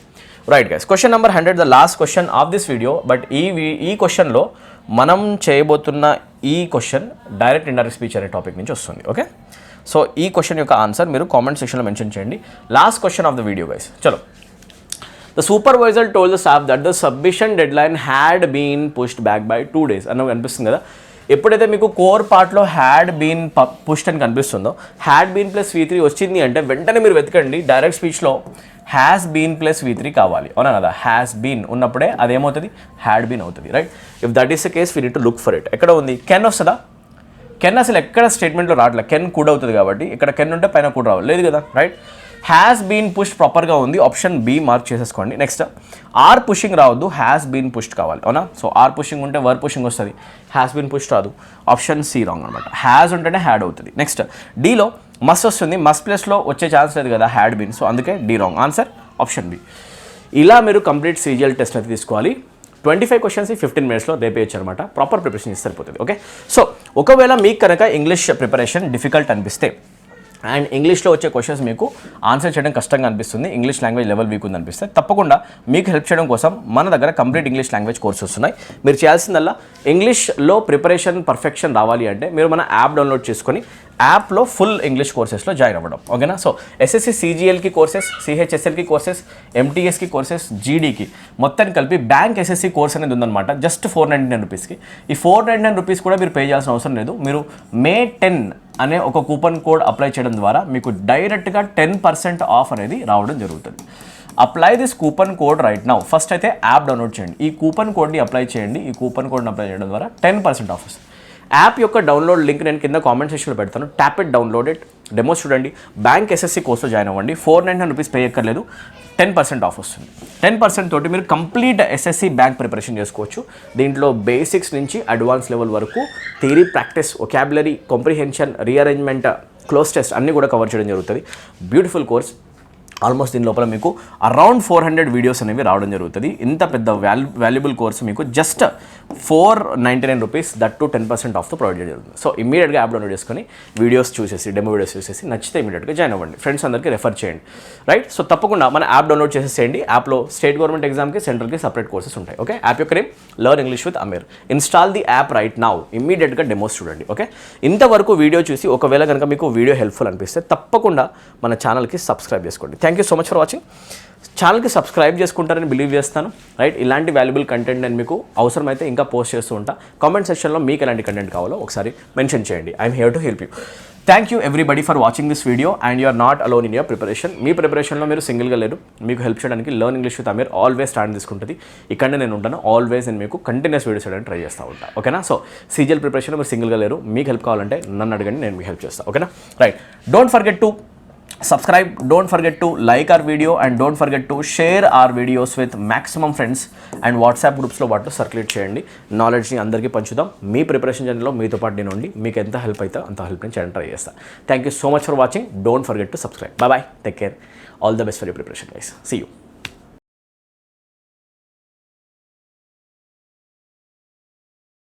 Right guys, question number 100, the last question of this video. But ఈ క్వశ్చన్లో మనం చేయబోతున్న ఈ క్వశ్చన్ డైరెక్ట్ ఇండైరెక్ట్ స్పీచ్ అనే టాపిక్ నుంచి వస్తుంది. ఓకే, సో ఈ క్వశ్చన్ యొక్క ఆన్సర్ మీరు కామెంట్ సెక్షన్లో మెన్షన్ చేయండి. Last question of the video guys. చలో. The supervisor told the staff that the submission deadline had been pushed back by 2 days అని కనిపిస్తుంది కదా. ఎప్పుడైతే మీకు కోర్ పార్ట్లో హ్యాడ్ బీన్ పుష్డ్ అని కనిపిస్తుందో, హ్యాడ్ బీన్ ప్లస్ V3 వచ్చింది అంటే వెంటనే మీరు వెతకండి. డైరెక్ట్ స్పీచ్లో హ్యాస్ బీన్ ప్లస్ V3 కావాలి, అవునా కదా? హ్యాస్ బీన్ ఉన్నప్పుడే అదేమవుతుంది, హ్యాడ్ బీన్ అవుతుంది, right? If that is the case we need to look for it. ఎక్కడ ఉంది? కెన్ వస్తుందా? కెన్ అసలు ఎక్కడ స్టేట్మెంట్లో రావట్లేదు. కెన్ కూడా అవుతుంది కాబట్టి ఇక్కడ కెన్ ఉంటే పైన కూడా రావాలి, లేదు కదా, రైట్? హ్యాస్ బీన్ పుష్ ప్రాపర్గా ఉంది, ఆప్షన్ బి మార్క్ చేసేసుకోండి. నెక్స్ట్, ఆర్ పుషింగ్ రావద్దు, హ్యాస్ బీన్ పుష్డ్ కావాలి, అవునా? సో ఆర్ పుషింగ్ ఉంటే వర్ పుషింగ్ వస్తుంది, హ్యాస్ బీన్ పుష్డ్ రాదు. ఆప్షన్ సి రాంగ్ అనమాట. హ్యాస్ ఉంటేనే హ్యాడ్ అవుతుంది. నెక్స్ట్, డీలో మస్ట్ వస్తుంది, మస్ట్ ప్లేస్లో వచ్చే ఛాన్స్ లేదు కదా హ్యాడ్ బీన్, సో అందుకే D wrong. Answer option B. ఇలా మీరు కంప్లీట్ CGL టెస్ట్ అయితే తీసుకోవాలి. 25 క్వశ్చన్స్ 15 minutesలో రేపేయచ్చు అనమాట. ప్రాపర్ ప్రిపరేషన్ ఇస్తే సరిపోతుంది. ఓకే, సో ఒకవేళ మీకు కనుక ఇంగ్లీష్ ప్రిపరేషన్ డిఫికల్ట్ అనిపిస్తే అండ్ ఇంగ్లీష్లో వచ్చే క్వశ్చన్స్ మీకు ఆన్సర్ చేయడం కష్టంగా అనిపిస్తుంది, ఇంగ్లీష్ లాంగ్వేజ్ లెవెల్ వీక్ ఉంది అనిపిస్తే, తప్పకుండా మీకు హెల్ప్ చేయడం కోసం మన దగ్గర కంప్లీట్ ఇంగ్లీష్ లాంగ్వేజ్ కోర్సెస్ ఉన్నాయి. మీరు చేయాల్సిందల్లా ఇంగ్లీష్లో ప్రిపరేషన్ పర్ఫెక్షన్ రావాలి అంటే మీరు మన యాప్ డౌన్లోడ్ చేసుకొని యాప్లో ఫుల్ ఇంగ్లీష్ కోర్సెస్లో జాయిన్ అవ్వడం. ఓకేనా? సో SSC CGLకి కోర్సెస్, CHSLకి కోర్సెస్, MTSకి కోర్సెస్, GDకి మొత్తం కలిపి బ్యాంక్ SSC కోర్స్ అనేది ఉందన్నమాట. జస్ట్ 499 రూపీస్కి. ఈ 499 రూపీస్ కూడా మీరు పే చేయాల్సిన అవసరం లేదు. మీరు May 10 అనే ఒక కూపన్ కోడ్ అప్లై చేయడం ద్వారా మీకు డైరెక్ట్గా 10% ఆఫ్ అనేది రావడం జరుగుతుంది. Apply this coupon code right now. First అయితే యాప్ డౌన్లోడ్ చేయండి, ఈ కూపన్ కోడ్ని అప్లై చేయండి. ఈ కూపన్ కోడ్ని అప్లై చేయడం ద్వారా 10% ఆఫ్ వస్తుంది. యాప్ యొక్క డౌన్లోడ్ లింక్ నేను కింద కామెంట్ సెక్షన్లో పెడతాను. Tap it, download it, demos చూడండి. బ్యాంక్ SSC కోర్స్లో జాయిన్ అవ్వండి. 499 రూపీస్ పే ఎక్కర్లేదు, 10% ఆఫ్ వస్తుంది. 10% తోటి మీరు కంప్లీట్ SSC బ్యాంక్ ప్రిపరేషన్ చేసుకోవచ్చు. దీంట్లో బేసిక్స్ నుంచి అడ్వాన్స్ లెవెల్ వరకు theory, practice, vocabulary, comprehension, rearrangement, cloze test అన్నీ కూడా కవర్ చేయడం జరుగుతుంది. Beautiful course. ఆల్మోస్ట్ దీని లోపల మీకు అరౌండ్ 400 వీడియోస్ అనేవి రావడం జరుగుతుంది. ఇంత పెద్ద వాల్యుబుల్ కోర్స్ మీకు జస్ట్ 499 రూపీస్, దట్ టు 10% ఆఫ్తో ప్రొవైడ్ చేయడం జరుగుతుంది. సో ఇమీడియట్గా యాప్ డౌన్లోడ్ చేసుకొని వీడియోస్ చూసేసి, డెమో వీడియోస్ చూసేసి నచ్చితే ఇమీడియట్గా జాయిన్ అవ్వండి. ఫ్రెండ్స్ అందరికీ రెఫర్ చేయండి, రైట్? సో తప్పకుండా మన యాప్ డౌన్లోడ్ చేసేసేయండి. యాప్లో స్టేట్ గవర్నమెంట్ ఎగ్జామ్కి, సెంట్రల్కి సపరేట్ కోర్సెస్ ఉంటాయి. ఓకే, యాప్ యొక్క name learn English with Aamir. Install the app right now. ఇమీడియట్గా డెమోస్ చూడండి. ఓకే, ఇంతవరకు వీడియో చూసి ఒకవేళ కనుక మీకు వీడియో హెల్ప్ఫుల్ అనిపిస్తే తప్పకుండా మన ఛానల్కి సబ్స్క్రైబ్ చేసుకోండి. Thank you so much for watching. ఛానల్కి సబ్స్క్రైబ్ చేసుకుంటారని బిలీవ్ చేస్తాను, రైట్? ఇలాంటి వాల్యుబుల్ కంటెంట్ నేను మీకు అవసరమైతే ఇంకా పోస్ట్ చేస్తూ ఉంటా. కామెంట్ సెక్షన్లో మీకు ఎలాంటి కంటెంట్ కావాలో ఒకసారి మెన్షన్ చేయండి. I'm here to help you. Thank you everybody for watching this video and you are not alone in your preparation. మీ ప్రిపరేషన్లో మీరు సింగిల్గా లేరు. మీకు హెల్ప్ చేయడానికి learn English with Aamir always stand తీసుకుంటుంది. ఇక్కడనే నేను ఉంటాను. ఆల్వేస్ నేను మీకు కంటిన్యూస్ వీడియోస్ చేయడానికి ట్రై చేస్తూ ఉంటాను. ఓకేనా? సో CGL ప్రిపరేషన్లో మీరు సింగిల్గా లేరు. మీకు హెల్ప్ కావాలంటే నన్ను అడగండి, నేను మీకు హెల్ప్ చేస్తాను. ఓకేనా? Right. Don't forget to subscribe, don't forget to like our video and don't forget to share our videos with maximum friends and WhatsApp groups లో వాటిలో సర్క్యులేట్ చేయండి. నాలెడ్జ్ని అందరికీ పంచుదాం. మీ ప్రిపరేషన్ జర్నీలో మీతో పాటు నేను ఉండి మీకు ఎంత హెల్ప్ అయితే అంత హెల్ప్ నేను చేయడానికి ట్రై చేస్తాను. Thank you so much for watching. Don't forget to subscribe. Bye bye, take care, all the best for your preparation guys. See you.